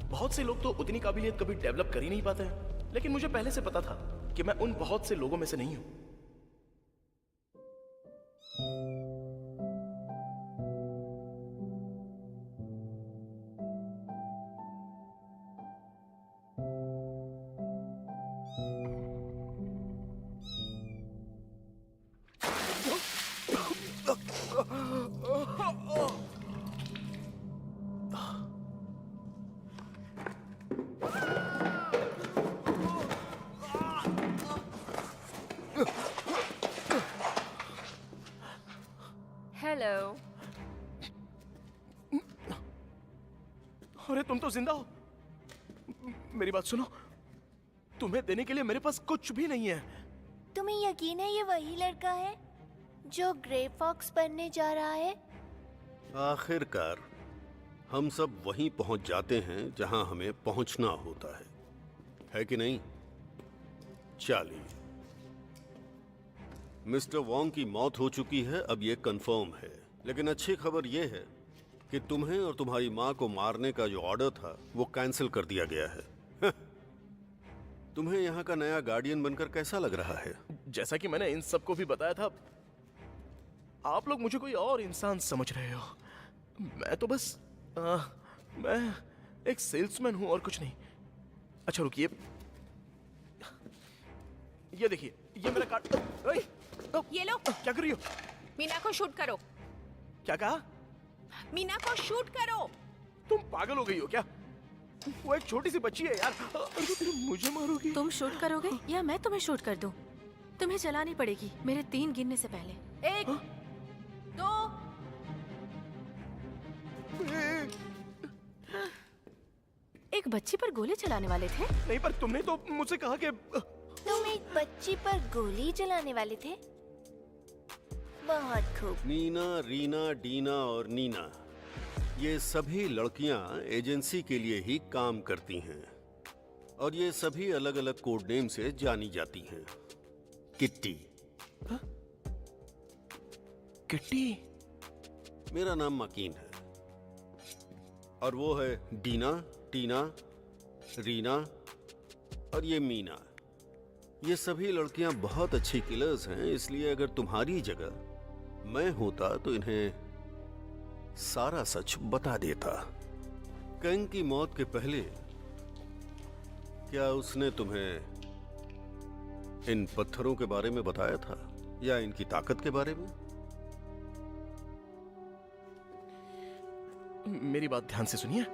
बहुत से लोग तो उतनी काबिलियत कभी डेवलप कर ही नहीं पाते हैं, लेकिन मुझे पहले से पता था कि मैं उन बहुत से लोगों में से नहीं हूं। हेलो। अरे तुम तो जिंदा हो। मेरी बात सुनो, तुम्हें देने के लिए मेरे पास कुछ भी नहीं है। तुम्हें यकीन है ये वही लड़का है जो ग्रे फॉक्स बनने जा रहा है? आखिरकार हम सब वहीं पहुंच जाते हैं जहां हमें पहुंचना होता है कि नहीं? चार्ली, मिस्टर वोंग की मौत हो चुकी है, अब ये कंफर्म है। लेकिन अच्छी खबर ये है कि तुम्हें और तुम्हारी मां को मारने का जो ऑर्डर था वो कैंसिल कर दिया गया है। तुम्हें यहाँ का नया गार्डियन बनकर कैसा लग रहा है? जैसा कि मैंने इन सबको भी बताया था, आप लोग मुझे कोई और इंसान समझ रहे हो। मैं तो बस मैं एक सेल्समैन हूं और कुछ नहीं। अच्छा रुकिए, ये देखिए, ये मेरा कार्ड। ये लो। क्या कर रही हो? मीना को शूट करो। क्या कहा? मीना को शूट करो। तुम पागल हो गई हो क्या? वो एक छोटी सी बच्ची है यार। मुझे मारोगी? तुम शूट करोगे या मैं तुम्हें शूट कर दूं? तुम्हें चलानी पड़ेगी मेरे 3 गिनने से पहले। 1 2। एक बच्ची पर गोली चलाने वाले थे? नहीं, पर तुमने तो मुझसे कहा कि तुम एक बच्ची पर गोली चलाने वाले थे? बहुत खूब। नीना, रीना, डीना और नीना, ये सभी लड़कियां एजेंसी के लिए ही काम करती हैं और ये सभी अलग अलग कोड नेम से जानी जाती हैं। किट्टी। किट्टी? मेरा नाम मकीन है और वो है डीना, टीना, रीना और ये मीना। ये सभी लड़कियां बहुत अच्छी किलर्स हैं, इसलिए अगर तुम्हारी जगह मैं होता तो इन्हें सारा सच बता देता। कंग की मौत के पहले क्या उसने तुम्हें इन पत्थरों के बारे में बताया था या इनकी ताकत के बारे में? मेरी बात ध्यान से सुनिए।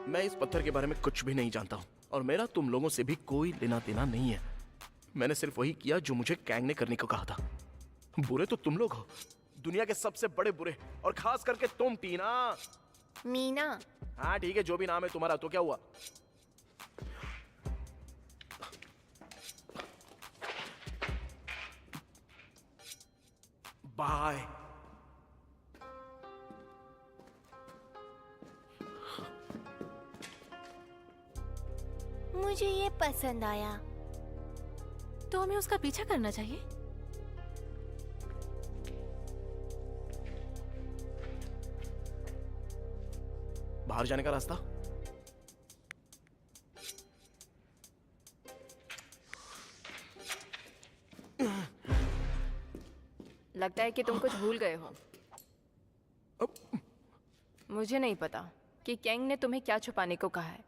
मैं इस पत्थर के बारे में कुछ भी नहीं जानता हूं और मेरा तुम लोगों से भी कोई लेना देना नहीं है। मैंने सिर्फ वही किया जो मुझे कैंग ने करने को कहा था। बुरे तो तुम लोग हो दुनिया के सबसे बड़े बुरे, और खास करके तुम टीना। मीना। हाँ ठीक है, जो भी नाम है तुम्हारा, तो क्या हुआ? बाय। मुझे ये पसंद आया। तो हमें उसका पीछा करना चाहिए। बाहर जाने का रास्ता? लगता है कि तुम कुछ भूल गए हो। मुझे नहीं पता कि कैंग ने तुम्हें क्या छुपाने को कहा है,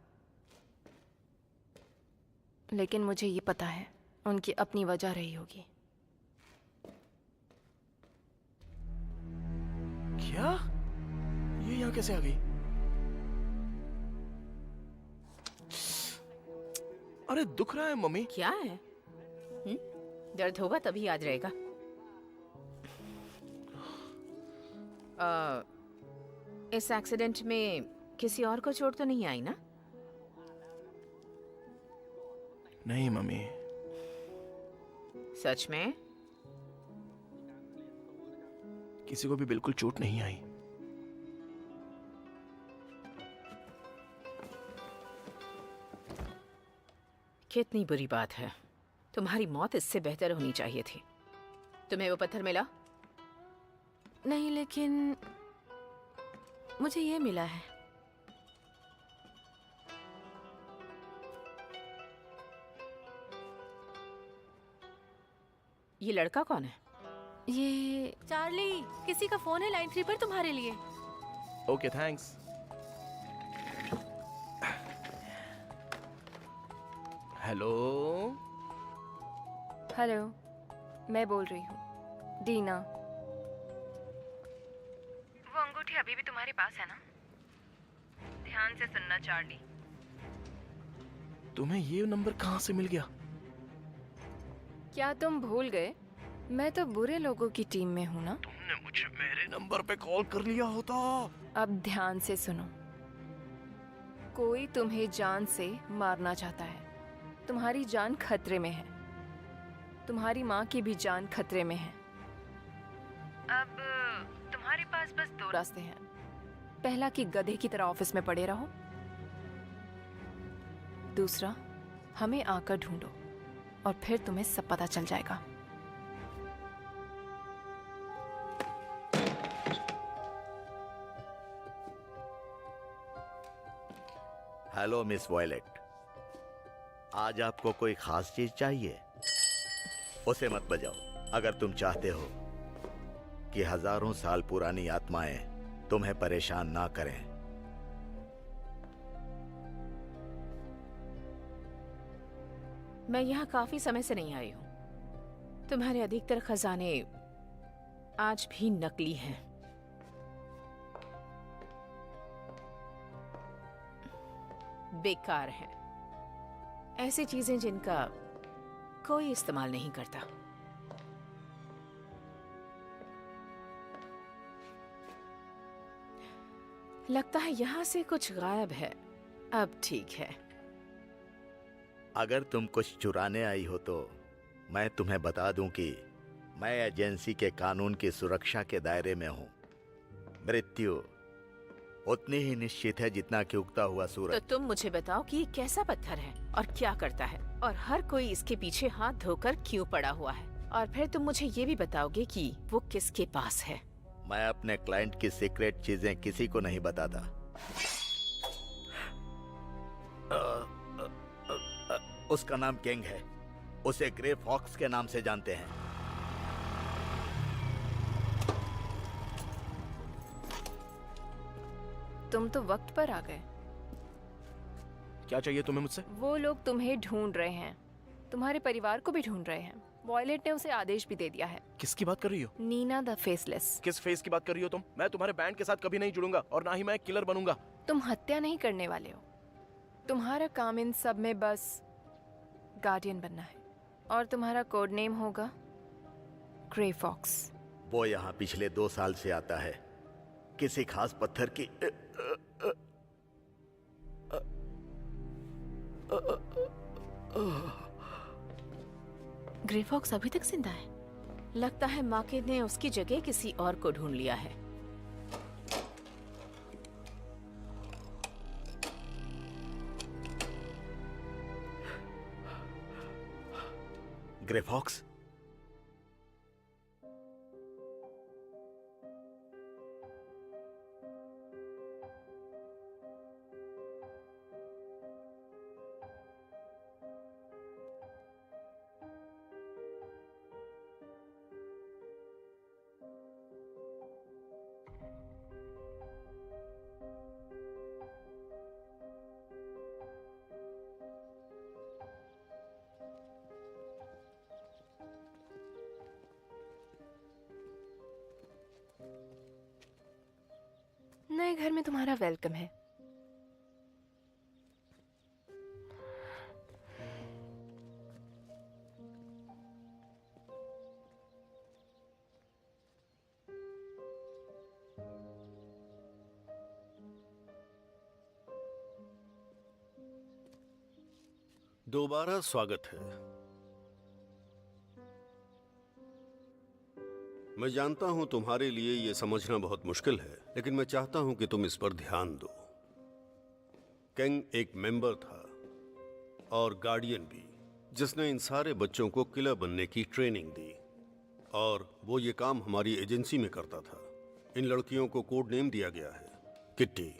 लेकिन मुझे ये पता है उनकी अपनी वजह रही होगी। क्या? ये यहाँ कैसे आ गई? अरे दुख रहा है मम्मी। क्या है? दर्द होगा तभी याद रहेगा। इस एक्सीडेंट में किसी और को चोट तो नहीं आई ना? नहीं मम्मी। सच में? किसी को भी बिल्कुल चोट नहीं आई। कितनी बुरी बात है। तुम्हारी मौत इससे बेहतर होनी चाहिए थी। तुम्हें वो पत्थर मिला? नहीं, लेकिन मुझे ये मिला है। ये लड़का कौन है? ये चार्ली, किसी का फोन है लाइन 3 पर तुम्हारे लिए। Okay thanks. हेलो। हेलो, मैं बोल रही हूँ डीना। वो अंगूठी अभी भी तुम्हारे पास है ना? ध्यान से सुनना चार्ली। तुम्हें ये नंबर कहाँ से मिल गया? क्या तुम भूल गए? मैं तो बुरे लोगों की टीम में हूँ ना। तुमने मुझे मेरे नंबर पे कॉल कर लिया होता। अब ध्यान से सुनो। कोई तुम्हें जान से मारना चाहता है। तुम्हारी जान खतरे में है। तुम्हारी माँ की भी जान खतरे में है। अब तुम्हारे पास बस 2 रास्ते हैं। पहला कि गधे की तरह ऑफिस में पड़े रहो। दूसरा, हमें आकर ढूंढो और फिर तुम्हें सब पता चल जाएगा। हेलो मिस वॉयलेट, आज आपको कोई खास चीज चाहिए? उसे मत बजाओ अगर तुम चाहते हो कि हजारों साल पुरानी आत्माएं तुम्हें परेशान ना करें। मैं यहाँ काफी समय से नहीं आई हूँ। तुम्हारे अधिकतर खजाने आज भी नकली हैं। बेकार हैं। ऐसी चीजें जिनका कोई इस्तेमाल नहीं करता। लगता है यहाँ से कुछ गायब है। अब ठीक है। अगर तुम कुछ चुराने आई हो तो मैं तुम्हें बता दूं कि मैं एजेंसी के कानून की सुरक्षा के दायरे में हूं। मृत्यु उतनी ही निश्चित है जितना कि उगता हुआ तो सूरज। तुम मुझे बताओ कि ये कैसा पत्थर है और क्या करता है, और हर कोई इसके पीछे हाथ धोकर क्यों पड़ा हुआ है, और फिर तुम मुझे ये भी बताओगे कि वो किसके पास है। मैं अपने क्लाइंट की सीक्रेट चीजें किसी को नहीं बताता। उसका नाम किंग है। उसे ग्रे फॉक्स के नाम से जानते हैं। तुम तो वक्त पर आ गए। क्या चाहिए तुम्हें मुझसे? वो लोग तुम्हें ढूंढ रहे हैं। तुम्हारे परिवार को भी ढूंढ रहे हैं। वॉयलेट ने उसे आदेश भी दे दिया है। किसकी बात कर रही हो? Nina the faceless. किस फेस की बात कर रही हो तुम? मैं तुम्हारे बैंड के साथ कभी नहीं जुड़ूंगा और ना ही मैं किलर बनूंगा। तुम हत्या नहीं करने वाले हो। तुम्हारा काम इन सब में बस गार्डियन बनना है, और तुम्हारा कोड नेम होगा ग्रे फॉक्स। वो यहाँ पिछले 2 साल से आता है। किसी खास पत्थर की ग्रे फॉक्स अभी तक जिंदा है। लगता है मार्के ने उसकी जगह किसी और को ढूंढ लिया है। ग्रे फॉक्स, नए घर में तुम्हारा वेलकम है। दोबारा स्वागत है। मैं जानता हूं तुम्हारे लिए यह समझना बहुत मुश्किल है, लेकिन मैं चाहता हूं कि तुम इस पर ध्यान दो। केंग एक मेंबर था और गार्डियन भी, जिसने इन सारे बच्चों को किलर बनने की ट्रेनिंग दी, और वो ये काम हमारी एजेंसी में करता था। इन लड़कियों को कोड नेम दिया गया है किट्टी,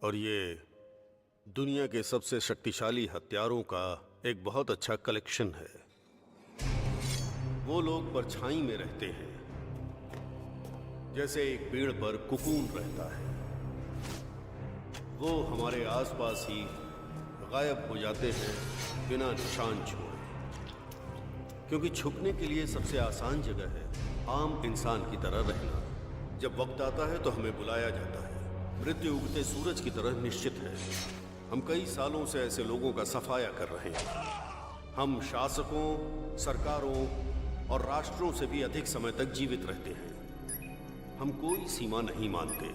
और ये दुनिया के सबसे शक्तिशाली हथियारों का एक बहुत अच्छा कलेक्शन है। वो लोग परछाई में रहते हैं, जैसे एक पेड़ पर कुकून रहता है। वो हमारे आसपास ही गायब हो जाते हैं बिना निशान छोड़े, क्योंकि छुपने के लिए सबसे आसान जगह है आम इंसान की तरह रहना। जब वक्त आता है तो हमें बुलाया जाता है। मृत्यु उगते सूरज की तरह निश्चित है। हम कई सालों से ऐसे लोगों का सफाया कर रहे हैं। हम शासकों, सरकारों और राष्ट्रों से भी अधिक समय तक जीवित रहते हैं। हम कोई सीमा नहीं मानते।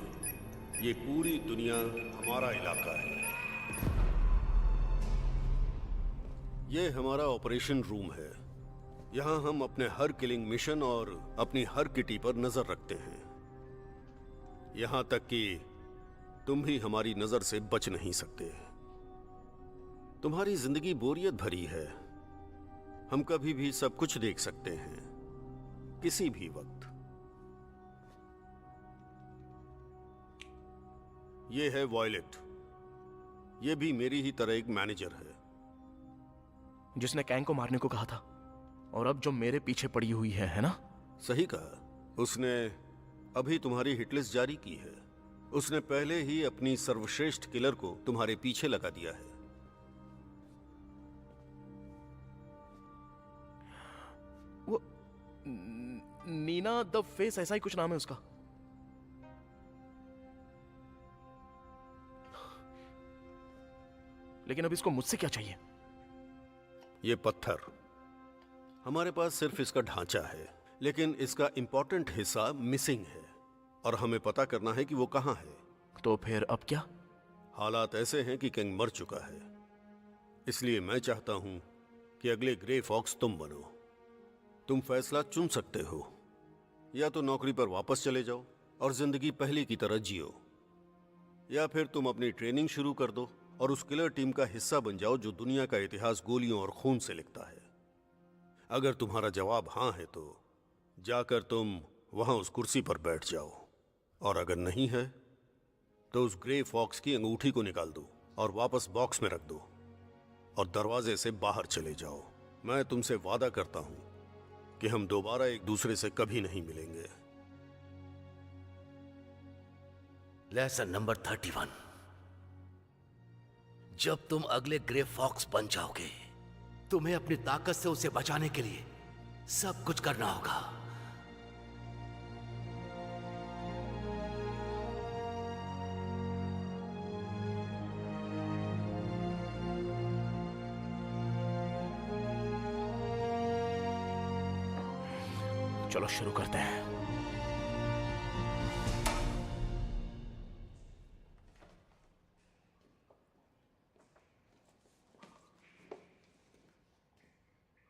ये पूरी दुनिया हमारा इलाका है। ये हमारा ऑपरेशन रूम है। यहां हम अपने हर किलिंग मिशन और अपनी हर किटी पर नजर रखते हैं। यहां तक कि तुम भी हमारी नजर से बच नहीं सकते। तुम्हारी जिंदगी बोरियत भरी है। हम कभी भी सब कुछ देख सकते हैं, किसी भी वक्त। ये है वॉयलेट। ये भी मेरी ही तरह एक मैनेजर है, जिसने कैंग को मारने को कहा था, और अब जो मेरे पीछे पड़ी हुई है ना? सही कहा। उसने अभी तुम्हारी हिटलिस्ट जारी की है। उसने पहले ही अपनी सर्वश्रेष्ठ किलर को तुम्हारे पीछे लगा दिया है। वो नीना द फेस, ऐसा ही कुछ नाम है उसका। लेकिन अब इसको मुझसे क्या चाहिए? ये पत्थर, हमारे पास सिर्फ इसका ढांचा है, लेकिन इसका इंपॉर्टेंट हिस्सा मिसिंग है, और हमें पता करना है कि वो कहां है। तो फिर अब क्या? हालात ऐसे हैं कि किंग मर चुका है। इसलिए मैं चाहता हूं कि अगले ग्रे फॉक्स तुम बनो। तुम फैसला चुन सकते हो। या तो नौकरी पर वापस चले जाओ और जिंदगी पहले की तरह जियो, या फिर तुम अपनी ट्रेनिंग शुरू कर दो और उस किलर टीम का हिस्सा बन जाओ जो दुनिया का इतिहास गोलियों और खून से लिखता है। अगर तुम्हारा जवाब हां है तो जाकर तुम वहां उस कुर्सी पर बैठ जाओ, और अगर नहीं है तो उस ग्रे फॉक्स की अंगूठी को निकाल दो और वापस बॉक्स में रख दो और दरवाजे से बाहर चले जाओ। मैं तुमसे वादा करता हूं कि हम दोबारा एक दूसरे से कभी नहीं मिलेंगे। Lesson number 31। जब तुम अगले ग्रे फॉक्स बन जाओगे, तुम्हें अपनी ताकत से उसे बचाने के लिए सब कुछ करना होगा। चलो शुरू करते हैं।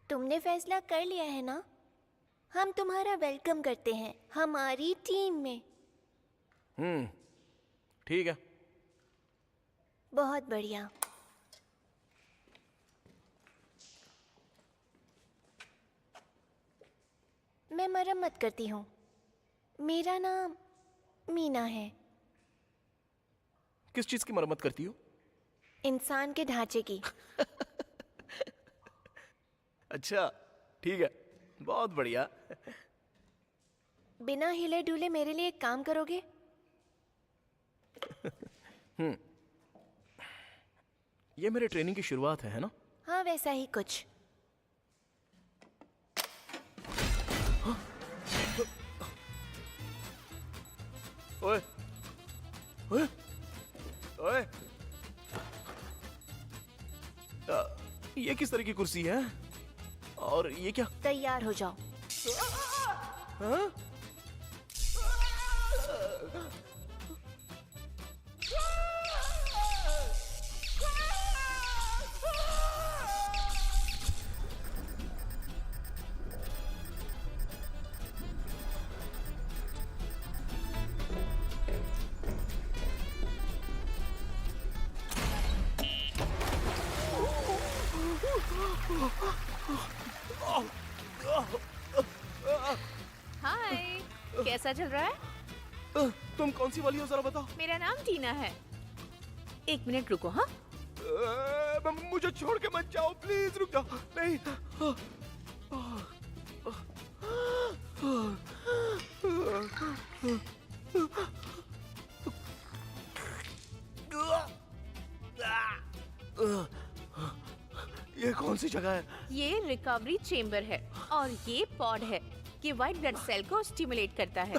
तुमने फैसला कर लिया है ना? हम तुम्हारा वेलकम करते हैं हमारी टीम में। ठीक है। बहुत बढ़िया। मैं मरम्मत करती हूँ। मेरा नाम मीना है। किस चीज की मरम्मत करती हो? इंसान के ढांचे की। अच्छा, ठीक है, बहुत बढ़िया। बिना हिले डुले मेरे लिए एक काम करोगे? ये मेरे ट्रेनिंग की शुरुआत है ना? हाँ, वैसा ही कुछ। ओए, ओए, ओए। ये किस तरह की कुर्सी है? और ये क्या? तैयार हो जाओ। हाँ? हाय, कैसा चल रहा है? तुम कौन सी वाली हो जरा बताओ। मेरा नाम टीना है। एक मिनट रुको। हाँ, मुझे छोड़ के मत जाओ, प्लीज रुक जाओ। नहीं। ये कौन सी जगह है? ये रिकवरी चेम्बर है और ये पॉड है। ये व्हाइट ब्लड सेल को स्टिमुलेट करता है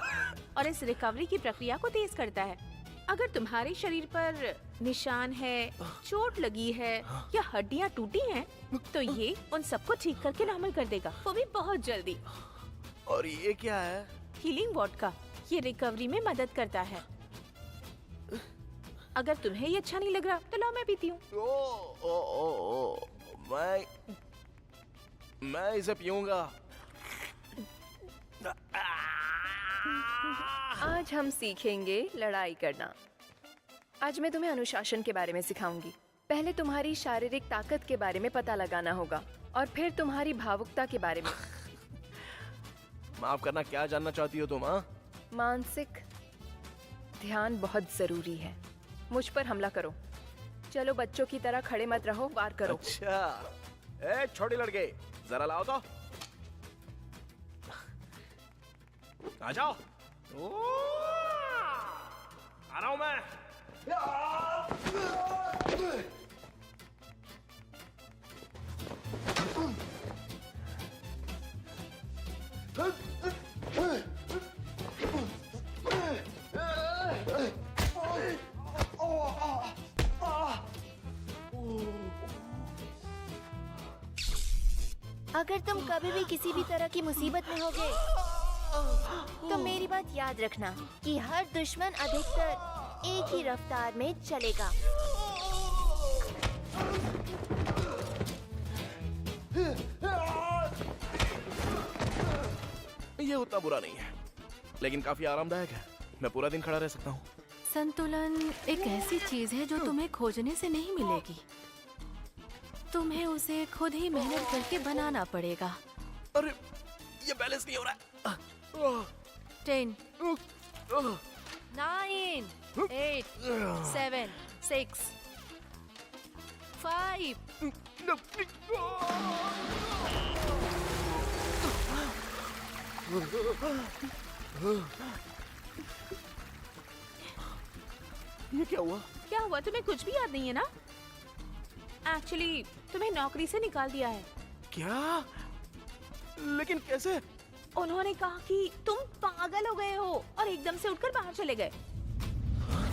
और इस रिकवरी की प्रक्रिया को तेज करता है। अगर तुम्हारे शरीर पर निशान है, चोट लगी है या हड्डियां टूटी हैं, तो ये उन सबको ठीक करके नॉर्मल कर देगा, वो भी बहुत जल्दी। और ये क्या है? Healing vodka. ये रिकवरी में मदद करता है। अगर तुम्हें ये अच्छा नहीं लग रहा तो लाओ, मैं पीती हूँ। ओ, मैं इसे पीऊंगा। आज हम सीखेंगे लड़ाई करना। आज मैं तुम्हें अनुशासन के बारे में सिखाऊंगी। पहले तुम्हारी शारीरिक ताकत के बारे में पता लगाना होगा और फिर तुम्हारी भावुकता के बारे में। माफ करना, क्या जानना चाहती हो तुम? हाँ, मानसिक ध्यान बहुत जरूरी है। मुझ पर हमला करो। चलो, बच्चों की तरह खड़े मत रहो, वार करो। अच्छा, ए छोटे लड़के, जरा लाओ तो। आ जाओ। आ रहा हूं मैं। अगर तुम कभी भी किसी भी तरह की मुसीबत में होगे तो मेरी बात याद रखना कि हर दुश्मन अधिकतर एक ही रफ्तार में चलेगा। ये उतना बुरा नहीं है, लेकिन काफी आरामदायक है। मैं पूरा दिन खड़ा रह सकता हूँ। संतुलन एक ऐसी चीज है जो तुम्हें खोजने से नहीं मिलेगी। तुम्हें उसे खुद ही मेहनत करके बनाना पड़ेगा। अरे, ये बैलेंस नहीं हो रहा है। 10 9 8 7 6 5 ये क्या हुआ? क्या हुआ? तुम्हें कुछ भी याद नहीं है ना? एक्चुअली तुम्हें नौकरी से निकाल दिया है। क्या? लेकिन कैसे? उन्होंने कहा कि तुम पागल हो गए हो और एकदम से उठकर बाहर चले गए।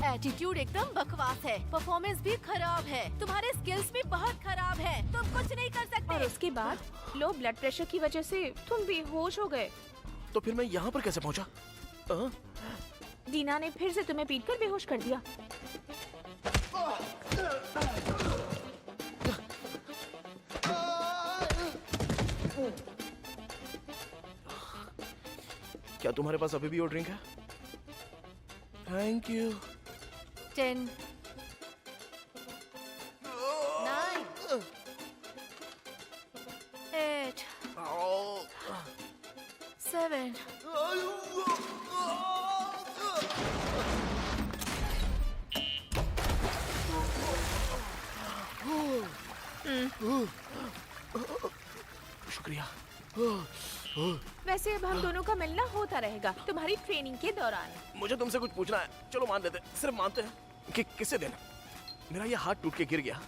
एटीट्यूड एकदम बकवास है, परफॉर्मेंस भी खराब है, तुम्हारे स्किल्स भी बहुत खराब है, तुम कुछ नहीं कर सकते। और उसके बाद लो ब्लड प्रेशर की वजह से तुम बेहोश हो गए। तो फिर मैं यहाँ पर कैसे पहुंचा? दीना ने फिर से तुम्हें पीटकर बेहोश कर दिया। क्या तुम्हारे पास अभी भी वो ड्रिंक है? Thank you. 10 9 8 7 शुक्रिया। वैसे अब हम दोनों का मिलना होता रहेगा तुम्हारी ट्रेनिंग के दौरान। मुझे तुमसे कुछ पूछना है। चलो मान लेते हैं, सिर्फ मानते हैं कि किसी दिन मेरा ये हाथ टूट के गिर गया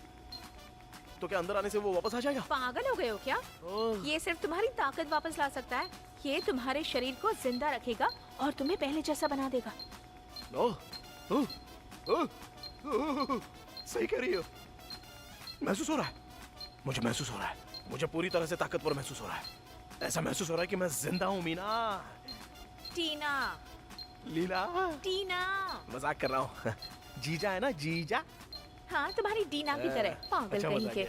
तो क्या अंदर आने से वो वापस आ जाएगा? पागल हो गए हो क्या? ये सिर्फ तुम्हारी ताकत वापस ला सकता है। ये तुम्हारे शरीर को जिंदा रखेगा और तुम्हें पहले जैसा बना देगा। सही कह रही हो। महसूस हो रहा है, मुझे महसूस हो रहा है, मुझे पूरी तरह से ताकतवर महसूस हो रहा है। ऐसा महसूस हो रहा है कि मैं जिंदा हूँ। मीना, टीना, लीला, टीना, मजाक कर रहा हूँ। जीजा है ना, जीजा। हाँ तुम्हारी डीना की तरह पागल अच्छा कहीं मजाक के।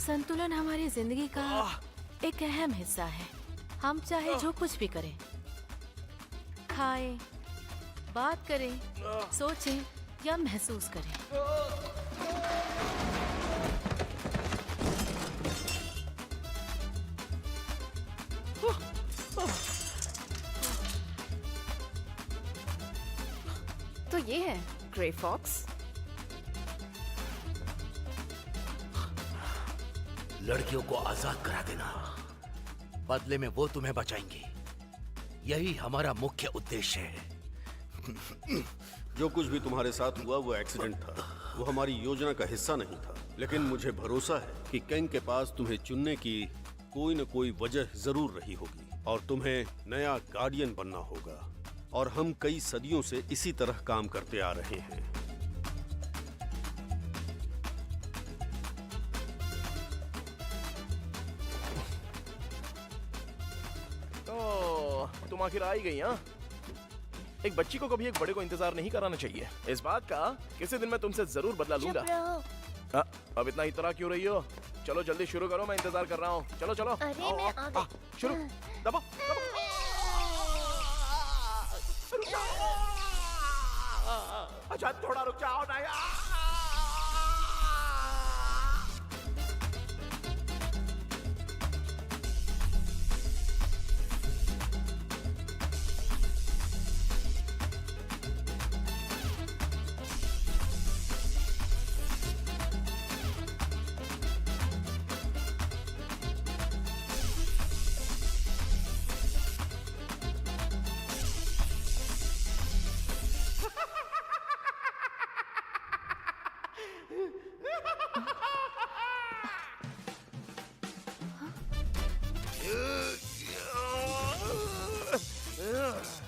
संतुलन हमारी जिंदगी का एक अहम हिस्सा है। हम चाहे जो कुछ भी करें, खाएं, बात करें, सोचें या महसूस करें, तो ये है ग्रे फॉक्स। लड़कियों को आजाद करा देना, बदले में वो तुम्हें बचाएंगी। यही हमारा मुख्य उद्देश्य है। जो कुछ भी तुम्हारे साथ हुआ वो एक्सीडेंट था, वो हमारी योजना का हिस्सा नहीं था। लेकिन मुझे भरोसा है कि कैंग के पास तुम्हें चुनने की कोई न कोई वजह जरूर रही होगी और तुम्हें नया गार्डियन बनना होगा। और हम कई सदियों से इसी तरह काम करते आ रहे हैं। तुम आखिर आ ही गई। हाँ, एक बच्ची को कभी एक बड़े को इंतजार नहीं कराना चाहिए। इस बात का किसी दिन मैं तुमसे जरूर बदला लूंगा। अब इतना इतरा क्यों रही हो? चलो जल्दी शुरू करो, मैं इंतजार कर रहा हूँ। चलो चलो। अरे मैं आ गई। शुरू। दबो, दबो। रुक जाओ। अच्छा थोड़ा रुक जाओ ना यार।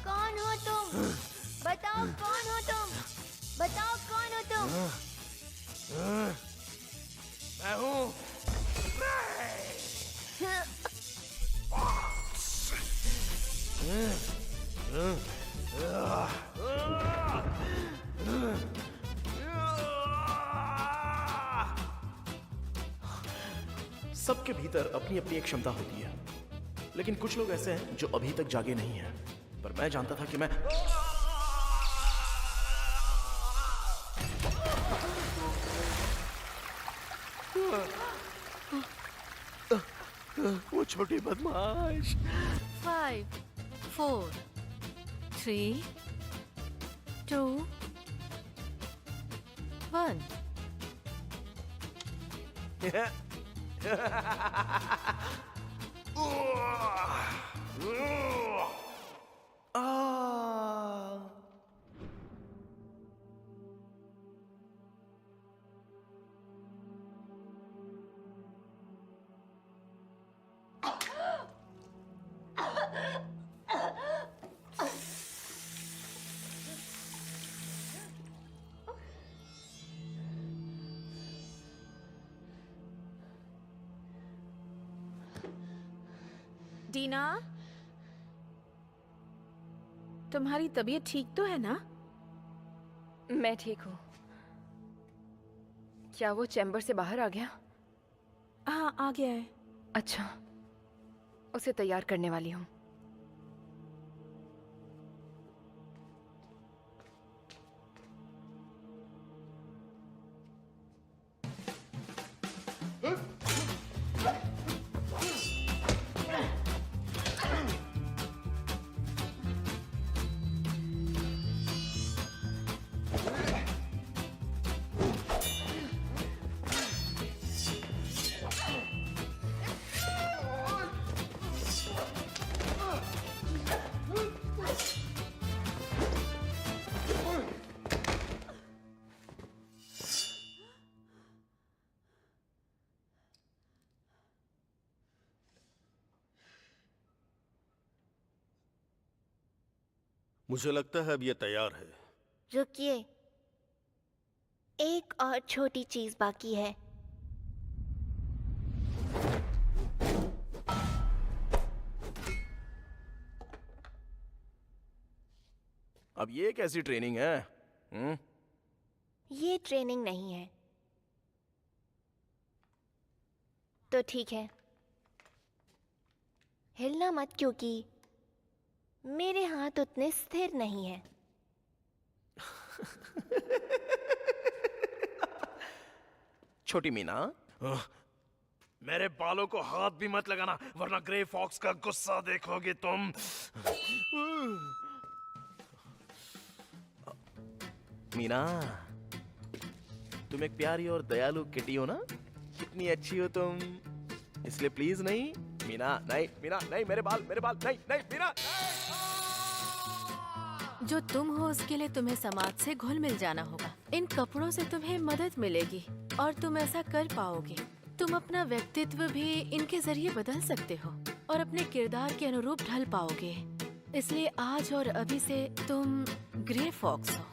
कौन हो तुम? बताओ कौन हो तुम? बताओ कौन हो तुम? मैं हूँ। सबके भीतर अपनी अपनी एक क्षमता होती है, लेकिन कुछ लोग ऐसे हैं जो अभी तक जागे नहीं हैं। पर मैं जानता था कि वो छोटी बदमाश। 5, 4, 3, 2, 1। डीना, तुम्हारी तबीयत ठीक तो है ना? मैं ठीक हूँ। क्या वो चैम्बर से बाहर आ गया? हाँ, आ गया है। अच्छा, उसे तैयार करने वाली हूँ। मुझे लगता है अब ये तैयार है। रुकिए, एक और छोटी चीज बाकी है। अब ये कैसी ट्रेनिंग है? ये ट्रेनिंग नहीं है। तो ठीक है, हिलना मत, क्योंकि मेरे हाथ उतने स्थिर नहीं है। छोटी मीना, मेरे बालों को हाथ भी मत लगाना, वरना ग्रे फॉक्स का गुस्सा देखोगे तुम। मीना, तुम एक प्यारी और दयालु किटी हो ना? कितनी अच्छी हो तुम। इसलिए प्लीज नहीं मीना, नहीं मीना, नहीं, मेरे बाल, नहीं, नहीं मीना, जो तुम हो उसके लिए तुम्हें समाज से घुल मिल जाना होगा। इन कपड़ों से तुम्हें मदद मिलेगी और तुम ऐसा कर पाओगे। तुम अपना व्यक्तित्व भी इनके जरिए बदल सकते हो और अपने किरदार के अनुरूप ढल पाओगे। इसलिए आज और अभी से तुम ग्रे फॉक्स हो।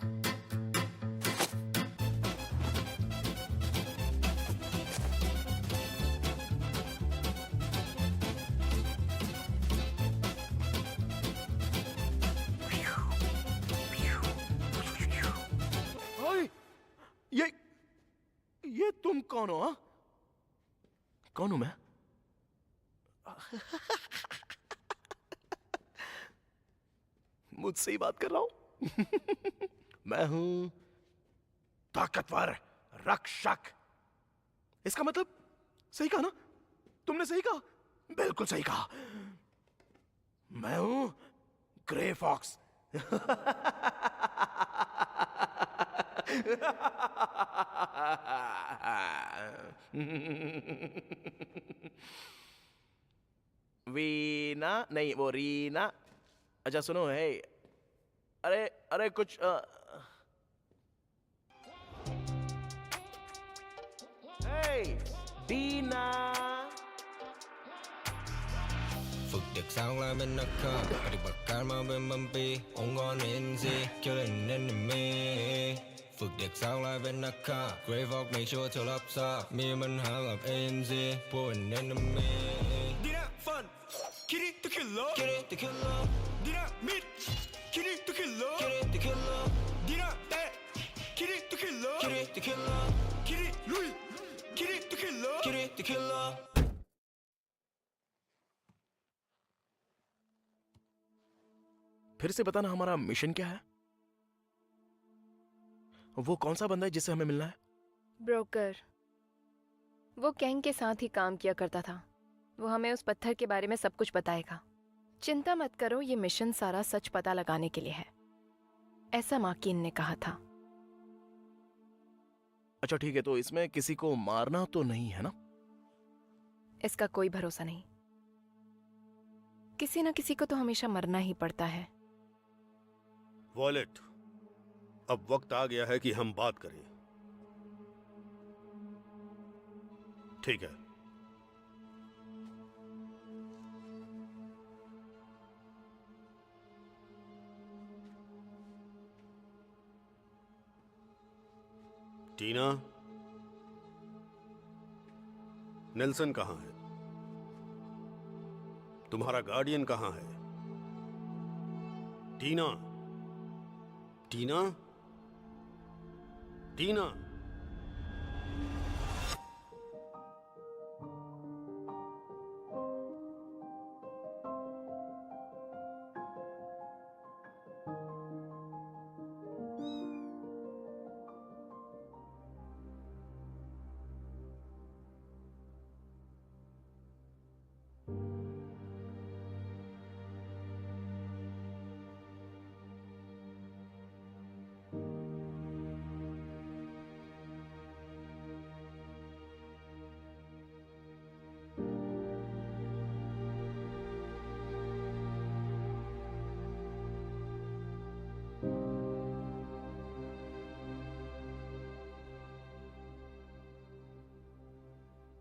ये तुम कौन हो? हाँ? कौन हूं मैं? मुझसे ही बात कर रहा हूं। मैं हूं ताकतवर रक्षक। इसका मतलब सही कहा ना? तुमने सही कहा, बिल्कुल सही कहा। मैं हूं ग्रे फॉक्स। वीना नहीं, वो रीना। अच्छा सुनो, है अरे अरे कुछ डीना।ฝึกเด็กสร้างลายเป็นนักฆ่าปฏิบัติการมาเป็นพันปีองค์กร NC คิลเลนเอนมีฝึกเด็กสร้างลายเป็นนักฆ่า Grey Fox make sure เธอรับทราบมีปัญหากับ NC พวก enemy ดีนะฟันคิริตะคิลเลอร์คิริตะคิลเลอร์ดีนะมิดคิริตะคิลเลอร์คิริตะคิลเลอร์ดีนะเตะคิริตะคิลเลอร์คิริตะคิลเลอร์คิริลุยคิริตะคิลเลอร์คิริตะคิลเลอร์ फिर से बताना हमारा मिशन क्या है? वो कौन सा बंदा है जिससे हमें मिलना है? ब्रोकर। वो कैंग के साथ ही काम किया करता था। वो हमें उस पत्थर के बारे में सब कुछ बताएगा। चिंता मत करो, ये मिशन सारा सच पता लगाने के लिए है, ऐसा माकिन ने कहा था। अच्छा ठीक है, तो इसमें किसी को मारना तो नहीं है ना? इसका कोई भरोसा नहीं, किसी न किसी को तो हमेशा मरना ही पड़ता है। वॉयलेट, अब वक्त आ गया है कि हम बात करें। ठीक है। टीना, नेल्सन कहां है? तुम्हारा गार्डियन कहां है? टीना, टीना, टीना।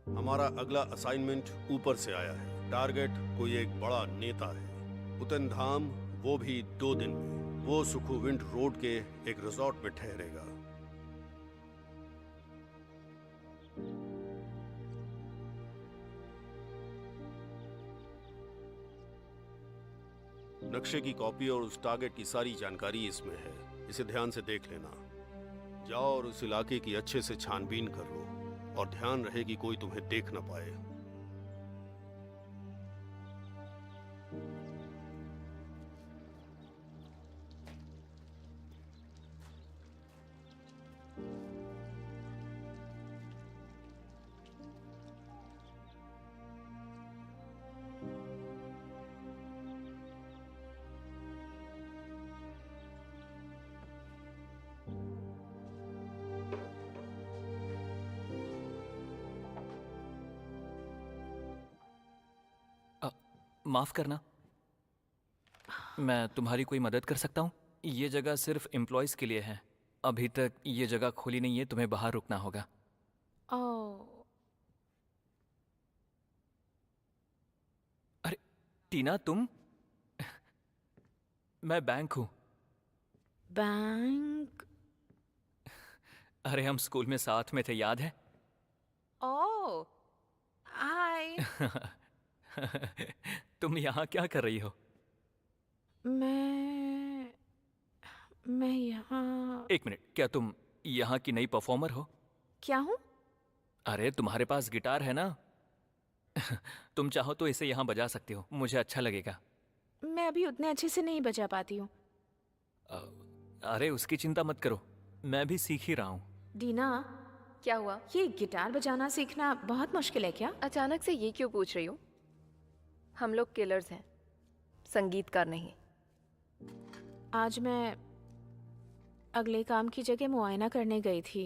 हमारा अगला असाइनमेंट ऊपर से आया है। टारगेट कोई एक बड़ा नेता है। उतनधाम, वो भी 2 दिन में। वो सुखुविंड रोड के एक रिजॉर्ट में ठहरेगा। नक्शे की कॉपी और उस टारगेट की सारी जानकारी इसमें है। इसे ध्यान से देख लेना। जाओ और उस इलाके की अच्छे से छानबीन कर लो और ध्यान रहे कि कोई तुम्हें देख न पाए। माफ करना, मैं तुम्हारी कोई मदद कर सकता हूँ? ये जगह सिर्फ एम्प्लॉयज के लिए है। अभी तक ये जगह खुली नहीं है, तुम्हें बाहर रुकना होगा। ओह, अरे टीना, तुम? मैं बैंक हूँ। बैंक? अरे हम स्कूल में साथ में थे, याद है? ओह, हाय। तुम यहाँ क्या कर रही हो? मैं यहाँ। एक मिनट, क्या तुम यहाँ की नई परफॉर्मर हो? क्या हूँ? अरे तुम्हारे पास गिटार है ना? तुम चाहो तो इसे यहाँ बजा सकती हो, मुझे अच्छा लगेगा। मैं अभी उतने अच्छे से नहीं बजा पाती हूँ। अरे उसकी चिंता मत करो, मैं भी सीख ही रहा हूँ। डीना, क्या हुआ? ये गिटार बजाना सीखना बहुत मुश्किल है क्या? अचानक से ये क्यों पूछ रही हो? हम लोग किलर्स हैं, संगीतकार नहीं। आज मैं अगले काम की जगह मुआयना करने गई थी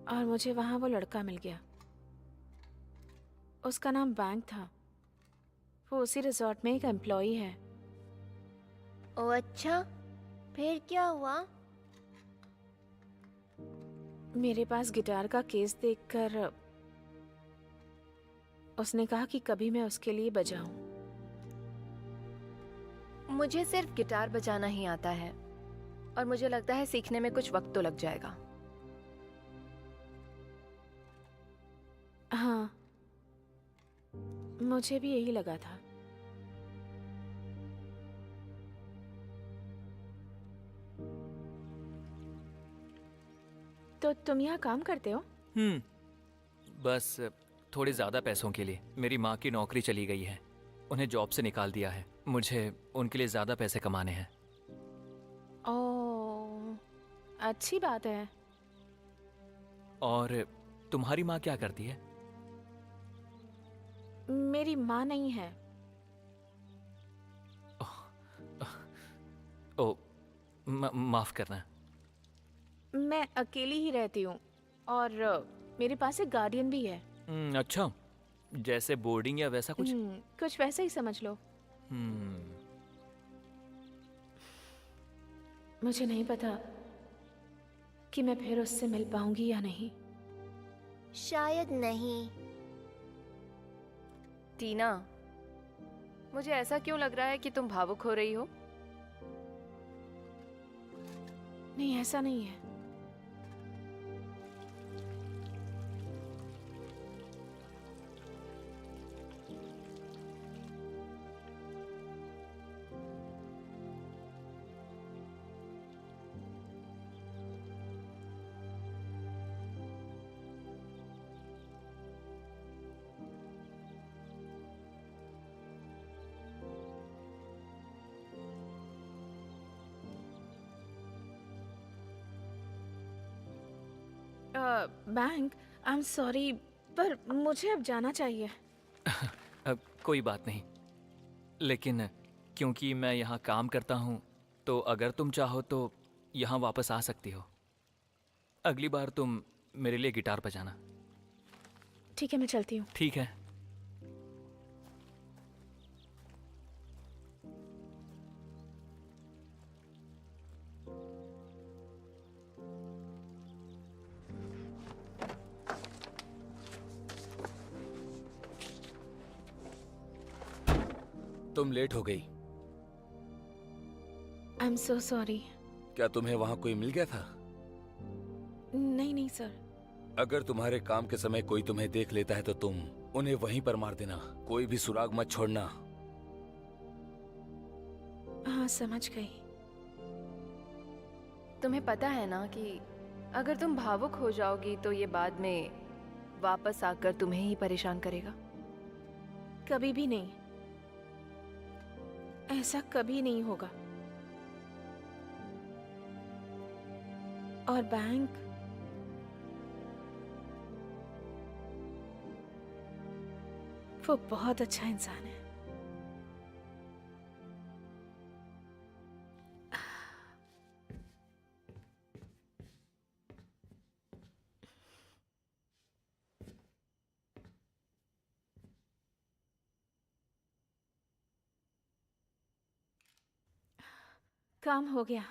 और मुझे वहां वो लड़का मिल गया। उसका नाम बैंक था। वो उसी रिजॉर्ट में एक एम्प्लॉई है। ओ अच्छा, फिर क्या हुआ? मेरे पास गिटार का केस देखकर उसने कहा कि कभी मैं उसके लिए बजाऊं। मुझे सिर्फ गिटार बजाना ही आता है और मुझे लगता है सीखने में कुछ वक्त तो लग जाएगा। हाँ, मुझे भी यही लगा था। तो तुम यहाँ काम करते हो? बस थोड़े ज्यादा पैसों के लिए। मेरी माँ की नौकरी चली गई है, उन्हें जॉब से निकाल दिया है। मुझे उनके लिए ज्यादा पैसे कमाने हैं। ओह, अच्छी बात है। और तुम्हारी माँ क्या करती है? मेरी माँ नहीं है। ओ, माफ करना। मैं अकेली ही रहती हूँ और मेरे पास एक गार्डियन भी है। अच्छा, जैसे बोर्डिंग या वैसा कुछ? कुछ वैसा ही समझ लो। मुझे नहीं पता कि मैं फिर उससे मिल पाऊंगी या नहीं। शायद नहीं। टीना, मुझे ऐसा क्यों लग रहा है कि तुम भावुक हो रही हो? नहीं, ऐसा नहीं है। बैंक, आई एम सॉरी, पर मुझे अब जाना चाहिए। कोई बात नहीं, लेकिन क्योंकि मैं यहाँ काम करता हूँ तो अगर तुम चाहो तो यहाँ वापस आ सकती हो। अगली बार तुम मेरे लिए गिटार बजाना। ठीक है, मैं चलती हूँ। ठीक है। तुम लेट हो गई। I am so sorry. क्या तुम्हें वहां कोई मिल गया था? नहीं नहीं सर। अगर तुम्हारे काम के समय कोई तुम्हें देख लेता है तो तुम उन्हें वहीं पर मार देना। कोई भी सुराग मत छोड़ना। हाँ, समझ गई। तुम्हें पता है ना कि अगर तुम भावुक हो जाओगी तो ये बाद में वापस आकर तुम्हें ही परेशान करेगा। कभी भी नहीं, ऐसा कभी नहीं होगा। और बैंक, वो बहुत अच्छा इंसान है। काम हो गया।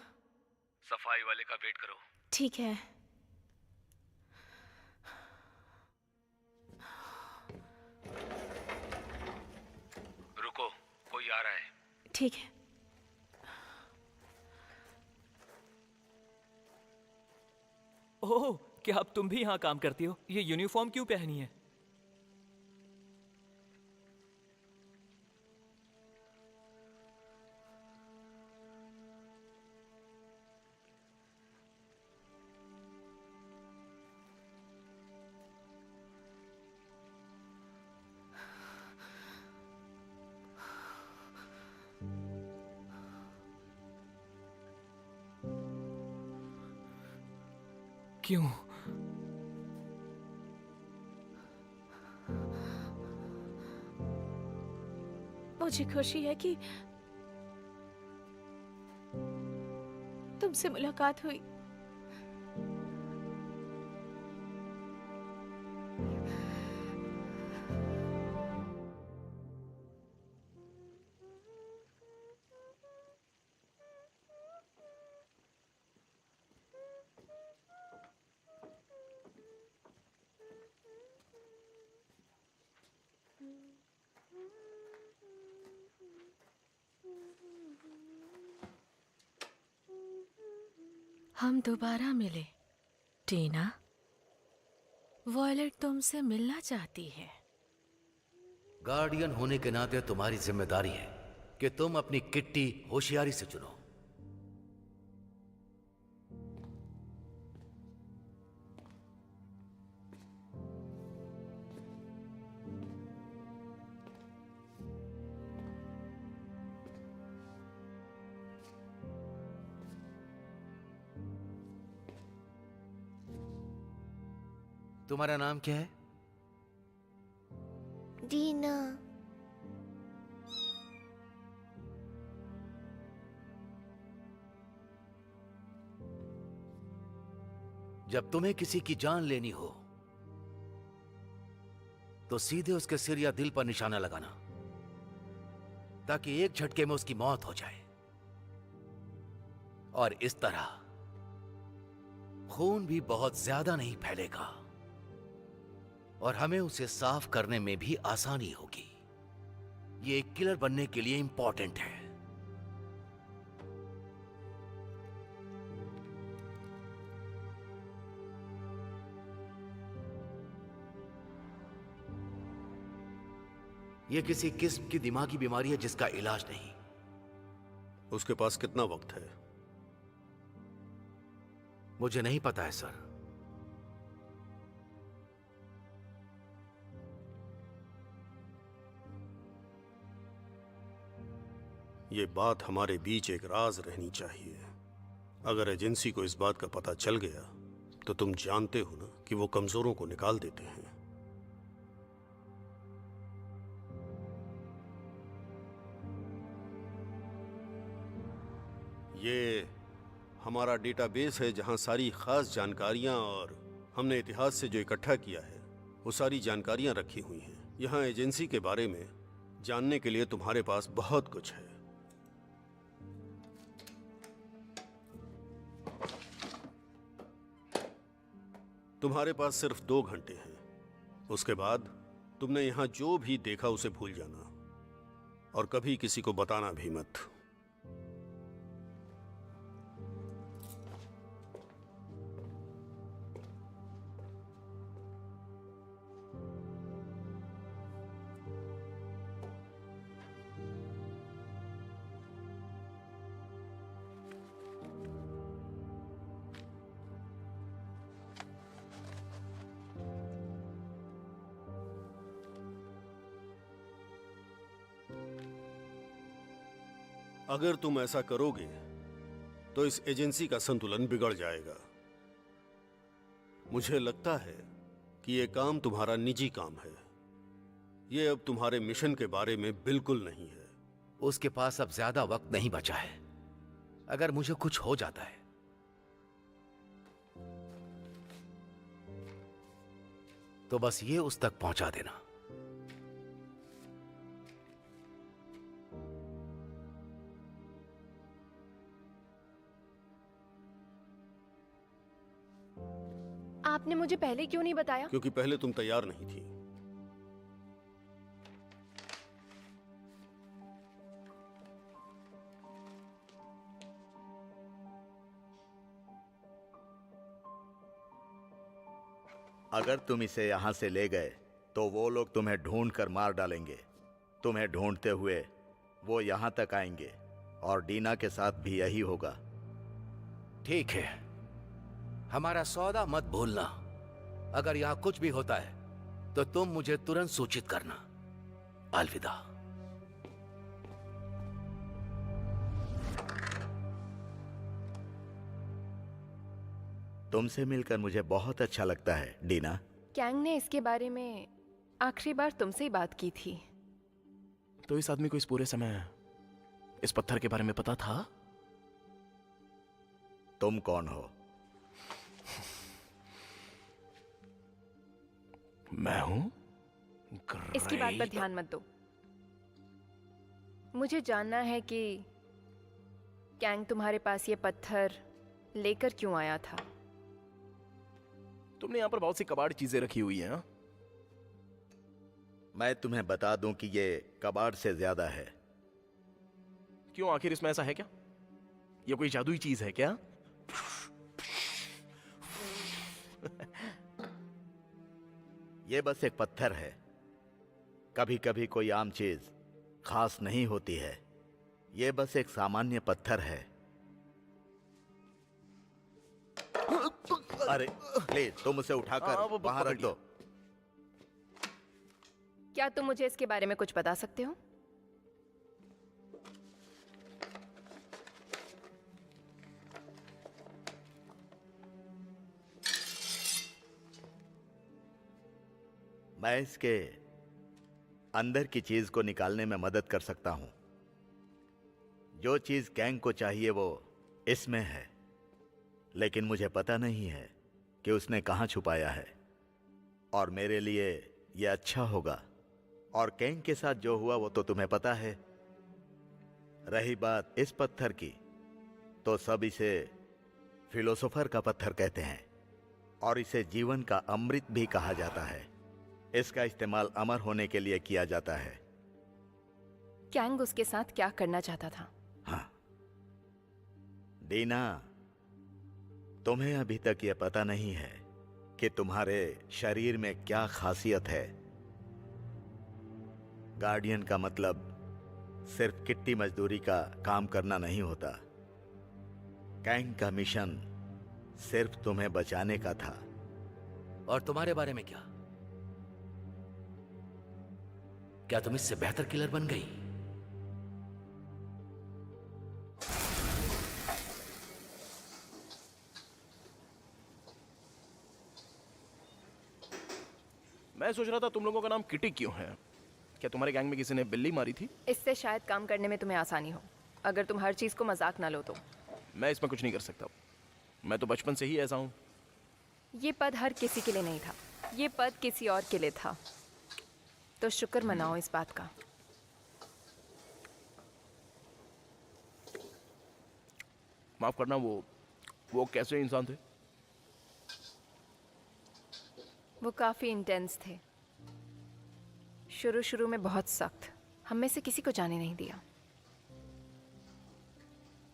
सफाई वाले का वेट करो। ठीक है। रुको, कोई आ रहा है। ठीक है। ओह, क्या अब तुम भी यहाँ काम करती हो? ये यूनिफॉर्म क्यों पहनी है? क्यों? मुझे खुशी है कि तुमसे मुलाकात हुई। हम दोबारा मिले। टीना, वॉयलेट तुमसे मिलना चाहती है। गार्डियन होने के नाते तुम्हारी जिम्मेदारी है कि तुम अपनी किट्टी होशियारी से चुनो। तुम्हारा नाम क्या है? डीना। जब तुम्हें किसी की जान लेनी हो तो सीधे उसके सिर या दिल पर निशाना लगाना, ताकि एक झटके में उसकी मौत हो जाए। और इस तरह खून भी बहुत ज्यादा नहीं फैलेगा और हमें उसे साफ करने में भी आसानी होगी। ये एक किलर बनने के लिए इंपॉर्टेंट है। ये किसी किस्म की दिमागी बीमारी है जिसका इलाज नहीं। उसके पास कितना वक्त है? मुझे नहीं पता है सर। ये बात हमारे बीच एक राज रहनी चाहिए। अगर एजेंसी को इस बात का पता चल गया तो तुम जानते हो ना कि वो कमजोरों को निकाल देते हैं। ये हमारा डेटाबेस है जहां सारी खास जानकारियां और हमने इतिहास से जो इकट्ठा किया है वो सारी जानकारियां रखी हुई हैं। यहाँ एजेंसी के बारे में जानने के लिए तुम्हारे पास बहुत कुछ है। तुम्हारे पास सिर्फ 2 घंटे हैं। उसके बाद तुमने यहां जो भी देखा उसे भूल जाना और कभी किसी को बताना भी मत। अगर तुम ऐसा करोगे तो इस एजेंसी का संतुलन बिगड़ जाएगा। मुझे लगता है कि यह काम तुम्हारा निजी काम है। यह अब तुम्हारे मिशन के बारे में बिल्कुल नहीं है। उसके पास अब ज्यादा वक्त नहीं बचा है। अगर मुझे कुछ हो जाता है तो बस ये उस तक पहुंचा देना। आपने मुझे पहले क्यों नहीं बताया? क्योंकि पहले तुम तैयार नहीं थी। अगर तुम इसे यहां से ले गए तो वो लोग तुम्हें ढूंढ कर मार डालेंगे। तुम्हें ढूंढते हुए वो यहां तक आएंगे और डीना के साथ भी यही होगा। ठीक है, हमारा सौदा मत भूलना। अगर यहां कुछ भी होता है तो तुम मुझे तुरंत सूचित करना। अलविदा। तुमसे मिलकर मुझे बहुत अच्छा लगता है डीना। कैंग ने इसके बारे में आखिरी बार तुमसे ही बात की थी। तो इस आदमी को इस पूरे समय इस पत्थर के बारे में पता था? तुम कौन हो? मैं हूं इसकी बात पर ध्यान मत दो। मुझे जानना है कि कैंग तुम्हारे पास ये पत्थर लेकर क्यों आया था। तुमने यहां पर बहुत सी कबाड़ चीजें रखी हुई हैं। मैं तुम्हें बता दूं कि ये कबाड़ से ज्यादा है। क्यों, आखिर इसमें ऐसा है क्या? ये कोई जादुई चीज है क्या? ये बस एक पत्थर है। कभी कभी कोई आम चीज खास नहीं होती है। ये बस एक सामान्य पत्थर है। अरे प्लीज तुम उसे उठाकर वहां रख दो। क्या तुम मुझे इसके बारे में कुछ बता सकते हो? मैं इसके अंदर की चीज को निकालने में मदद कर सकता हूं। जो चीज गैंग को चाहिए वो इसमें है, लेकिन मुझे पता नहीं है कि उसने कहां छुपाया है, और मेरे लिए यह अच्छा होगा। और गैंग के साथ जो हुआ वो तो तुम्हें पता है। रही बात इस पत्थर की, तो सब इसे फिलोसोफर का पत्थर कहते हैं, और इसे जीवन का अमृत भी कहा जाता है। इसका इस्तेमाल अमर होने के लिए किया जाता है। कैंग उसके साथ क्या करना चाहता था? हाँ दीना, तुम्हें अभी तक यह पता नहीं है कि तुम्हारे शरीर में क्या खासियत है। गार्डियन का मतलब सिर्फ किट्टी मजदूरी का काम करना नहीं होता। गैंग का मिशन सिर्फ तुम्हें बचाने का था। और तुम्हारे बारे में क्या? क्या तुम इससे बेहतर किलर बन गई? मैं सोच रहा था तुम लोगों का नाम किटी क्यों है? क्या तुम्हारे गैंग में किसी ने बिल्ली मारी थी? इससे शायद काम करने में तुम्हें आसानी हो, अगर तुम हर चीज को मजाक ना लो तो। मैं इसमें कुछ नहीं कर सकता। मैं तो बचपन से ही ऐसा हूं। ये पद हर किसी के लिए नहीं था, ये पद किसी और के लिए था, तो शुक्र मनाओ इस बात का। माफ करना, वो कैसे इंसान थे? वो काफी इंटेंस थे। शुरू में बहुत सख्त, हम में से किसी को जाने नहीं दिया।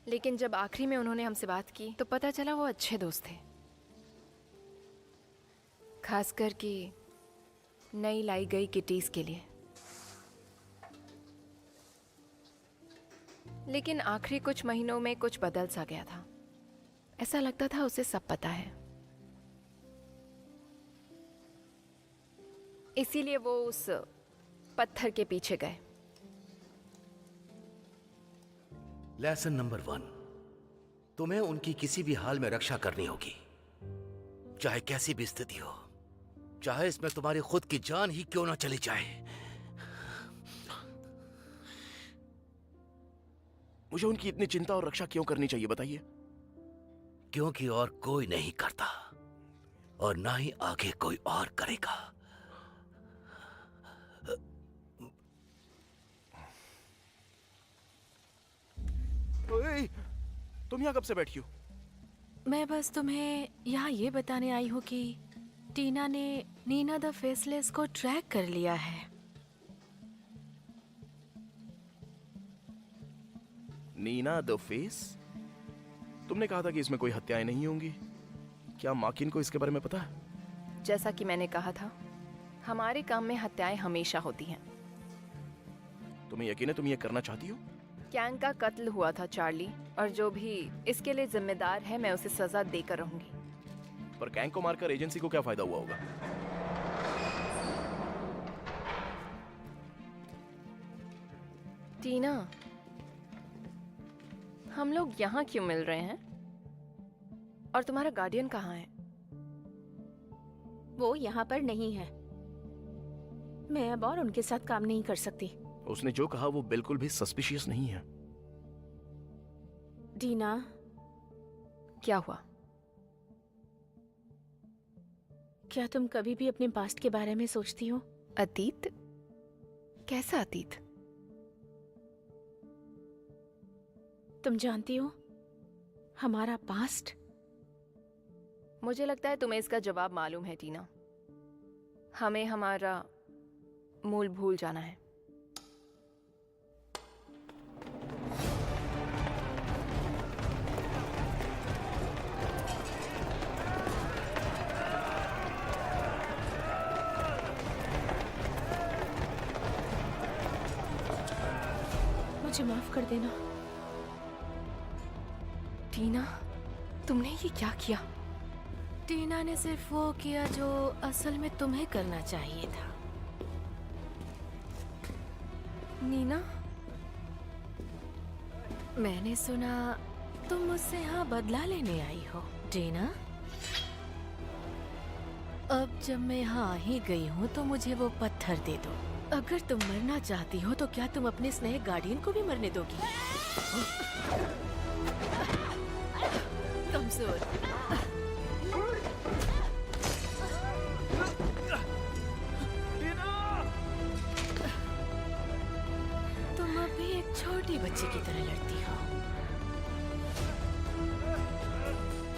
लेकिन जब आखिरी में उन्होंने हमसे बात की तो पता चला वो अच्छे दोस्त थे, खासकर कि नई लाई गई किटीज के लिए। लेकिन आखिरी कुछ महीनों में कुछ बदल सा गया था। ऐसा लगता था उसे सब पता है, इसीलिए वो उस पत्थर के पीछे गए। लेसन नंबर 1, तुम्हें उनकी किसी भी हाल में रक्षा करनी होगी, चाहे कैसी भी स्थिति हो, चाहे इसमें तुम्हारी खुद की जान ही क्यों ना चली जाए। मुझे उनकी इतनी चिंता और रक्षा क्यों करनी चाहिए, बताइए? क्योंकि और कोई नहीं करता, और ना ही आगे कोई और करेगा। ओए, तुम यहाँ कब से बैठी हो? मैं बस तुम्हें यहाँ ये बताने आई हूँ कि टीना ने नीना द फेसलेस को ट्रैक कर लिया है। Nina the face? तुमने कहा था कि इसमें कोई हत्याएं नहीं होंगी। क्या माकिन को इसके बारे में पता है? जैसा कि मैंने कहा था, हमारे काम में हत्याएं हमेशा होती हैं। तुम्हें यकीन है तुम ये करना चाहती हो? कैंग का कत्ल हुआ था चार्ली, और जो भी इसके लिए जिम्मेदार है मैं उसे सजा देकर रहूंगी। पर कैंग को मारकर एजेंसी को क्या फायदा हुआ होगा? टीना, हम लोग यहाँ क्यों मिल रहे हैं? और तुम्हारा गार्डियन कहाँ है? वो यहाँ पर नहीं है। मैं अब और उनके साथ काम नहीं कर सकती। उसने जो कहा वो बिल्कुल भी सस्पिशियस नहीं है। डीना, क्या हुआ? क्या तुम कभी भी अपने पास्ट के बारे में सोचती हो? अतीत? कैसा अतीत? तुम जानती हो हमारा पास्ट? मुझे लगता है तुम्हें इसका जवाब मालूम है टीना। हमें हमारा मूल भूल जाना है। मुझे माफ कर देना। टीना, तुमने ये क्या किया? टीना ने सिर्फ वो किया जो असल में तुम्हें करना चाहिए था। नीना, मैंने सुना तुम मुझसे यहाँ बदला लेने आई हो। टीना, अब जब मैं यहाँ आ ही गई हूँ तो मुझे वो पत्थर दे दो। अगर तुम मरना चाहती हो तो क्या तुम अपने स्नेह गार्डियन को भी मरने दोगी? कमजोर। तुम अभी एक छोटी बच्ची की तरह लड़ती हो।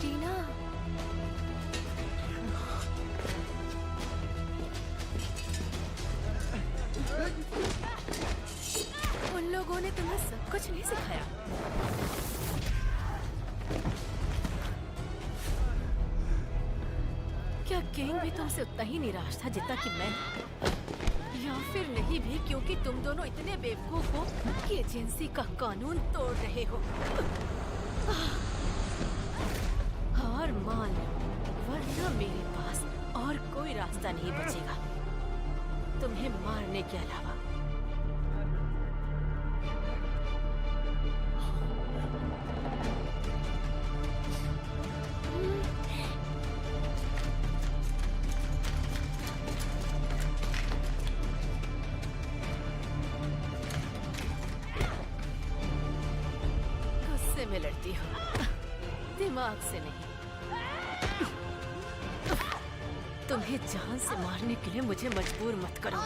टीना, उन लोगों ने तुम्हें सब कुछ नहीं सिखाया। क्या किंग भी तुमसे उतना ही निराश था जितना कि मैं? या फिर नहीं भी, क्योंकि तुम दोनों इतने बेवकूफ हो कि एजेंसी का कानून तोड़ रहे हो। हार मान लो, वरना मेरे पास और कोई रास्ता नहीं बचेगा तुम्हें मारने के अलावा। गुस्से में लड़ती हो, दिमाग से नहीं। तुम्हें जान से मारने के लिए मुझे मजबूर मत करो।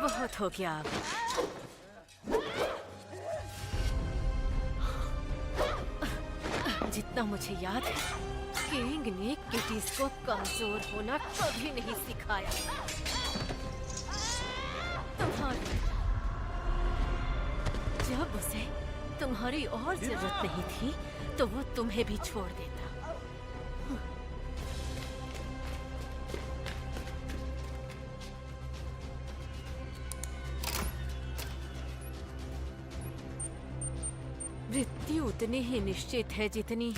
बहुत हो गया अब। जितना मुझे याद है, किंग ने किटीज को कमजोर होना कभी नहीं सिखाया। तुम्हारी जब उसे तुम्हारी और जरूरत नहीं थी तो वो तुम्हें भी छोड़ देता। मृत्यु उतनी ही निश्चित है जितनी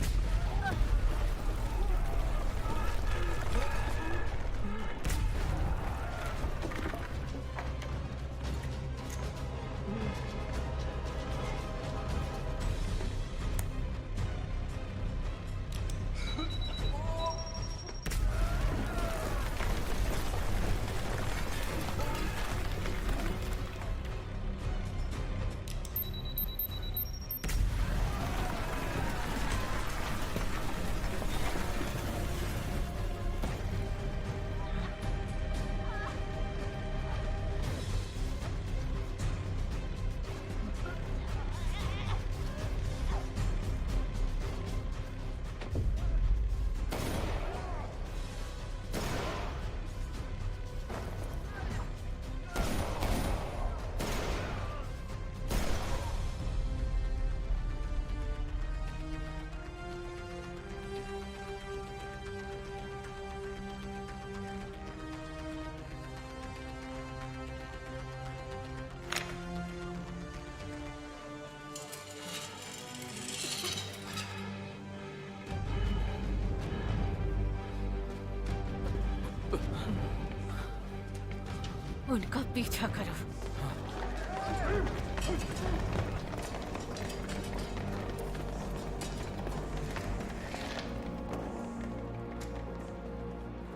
उनका पीछा करो।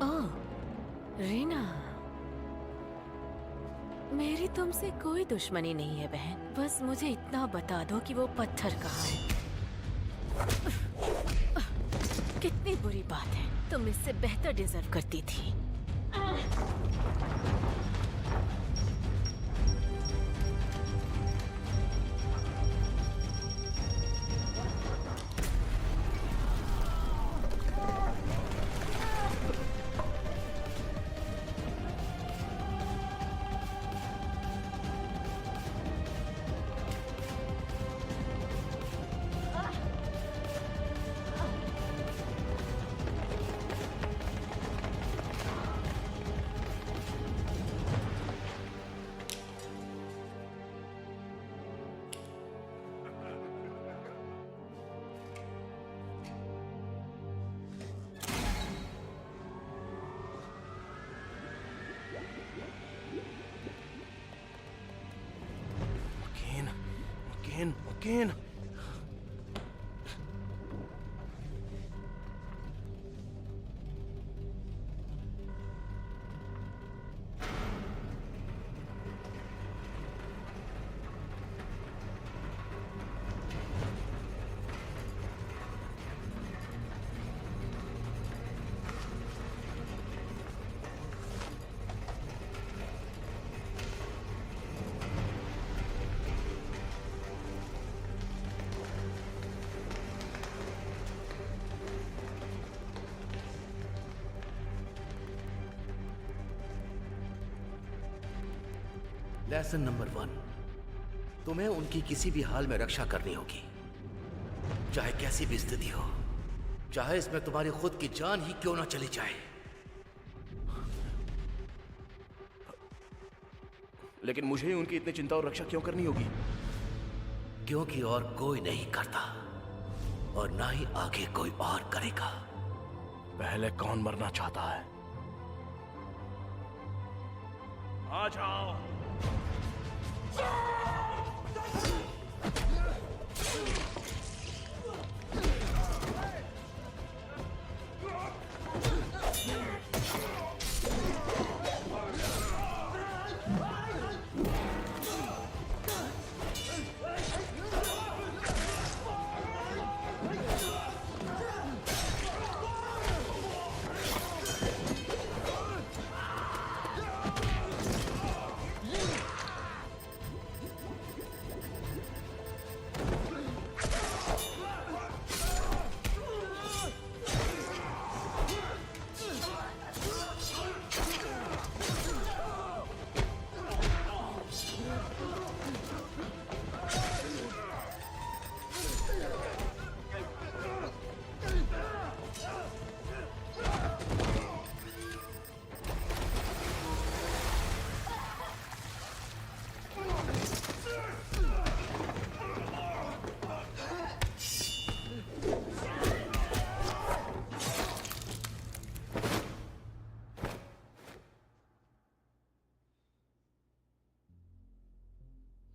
ओह, रीना, मेरी तुमसे कोई दुश्मनी नहीं है बहन। बस मुझे इतना बता दो कि वो पत्थर कहाँ है। कितनी बुरी बात है, तुम इससे बेहतर डिजर्व करती थी। Again. लेसन नंबर 1, तुम्हें उनकी किसी भी हाल में रक्षा करनी होगी, चाहे कैसी भी स्थिति हो, चाहे इसमें तुम्हारी खुद की जान ही क्यों ना चली जाए। लेकिन मुझे ही उनकी इतनी चिंता और रक्षा क्यों करनी होगी? क्योंकि और कोई नहीं करता और ना ही आगे कोई और करेगा। पहले कौन मरना चाहता है? आ जाओ।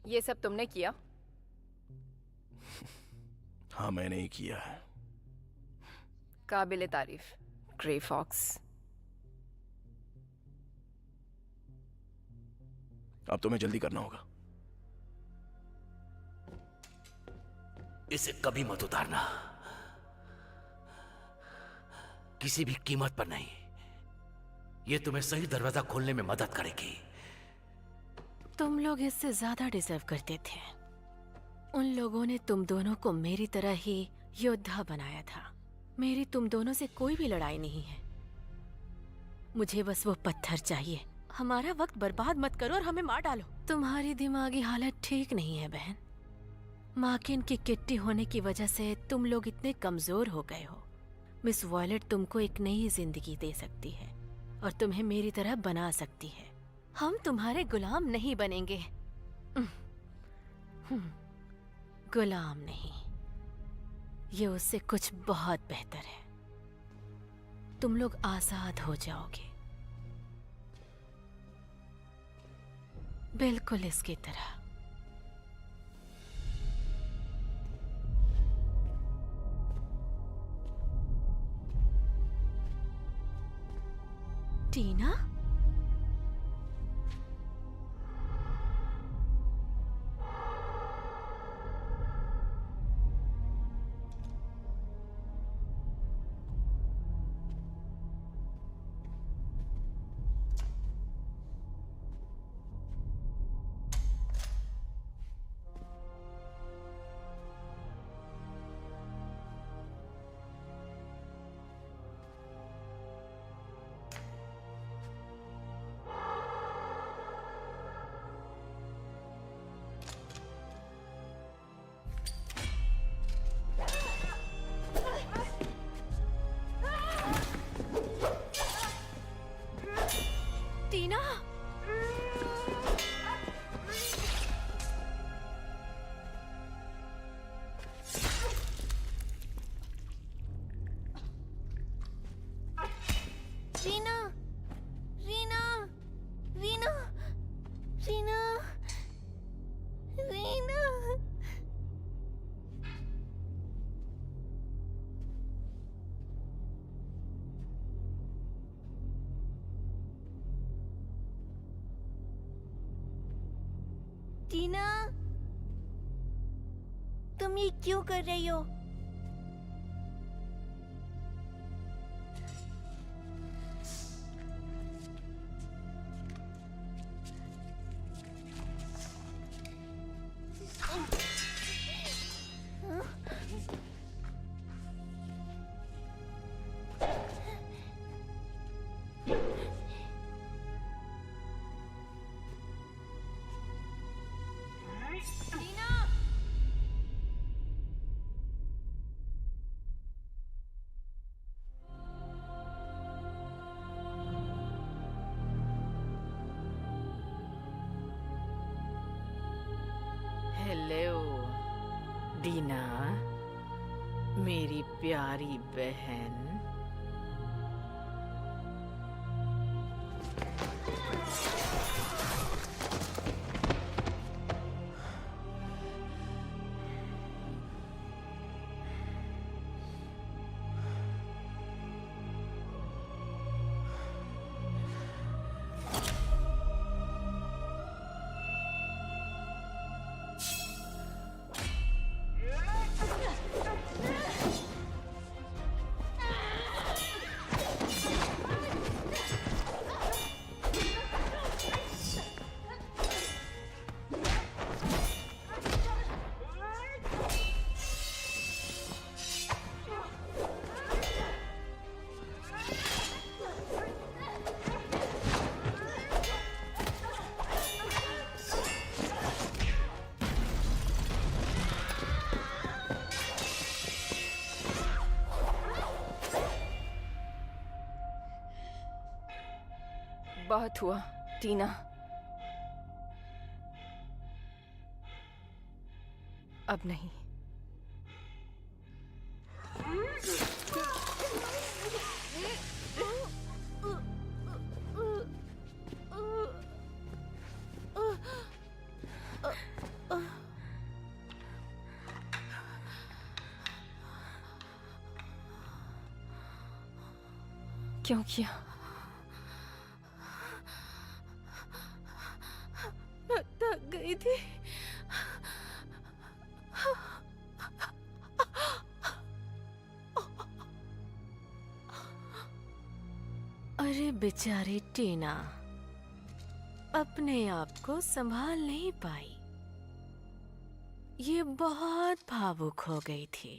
ये सब तुमने किया? हाँ, मैंने ही किया है। काबिले तारीफ, ग्रे फॉक्स। अब तुम्हें जल्दी करना होगा। इसे कभी मत उतारना, किसी भी कीमत पर नहीं। ये तुम्हें सही दरवाजा खोलने में मदद करेगी। तुम लोग इससे ज्यादा डिजर्व करते थे। उन लोगों ने तुम दोनों को मेरी तरह ही योद्धा बनाया था। मेरी तुम दोनों से कोई भी लड़ाई नहीं है। मुझे बस वो पत्थर चाहिए। हमारा वक्त बर्बाद मत करो और हमें मार डालो। तुम्हारी दिमागी हालत ठीक नहीं है बहन। माकिन की किट्टी होने की वजह से तुम लोग इतने कमजोर हो गए हो। मिस वॉयलेट तुमको एक नई जिंदगी दे सकती है और तुम्हें मेरी तरह बना सकती है। हम तुम्हारे गुलाम नहीं बनेंगे। गुलाम नहीं, ये उससे कुछ बहुत बेहतर है। तुम लोग आजाद हो जाओगे, बिल्कुल इसकी तरह। टीना, टीना, रीना, रीना, रीना, रीना, रीना। टीना, तुम ये क्यों कर रही हो? हेलो दीना, मेरी प्यारी बहन। बहुत हुआ टीना, अब नहीं। क्यों किया? मैं थक गई थी। अरे बेचारी टीना अपने आप को संभाल नहीं पाई। ये बहुत भावुक हो गई थी।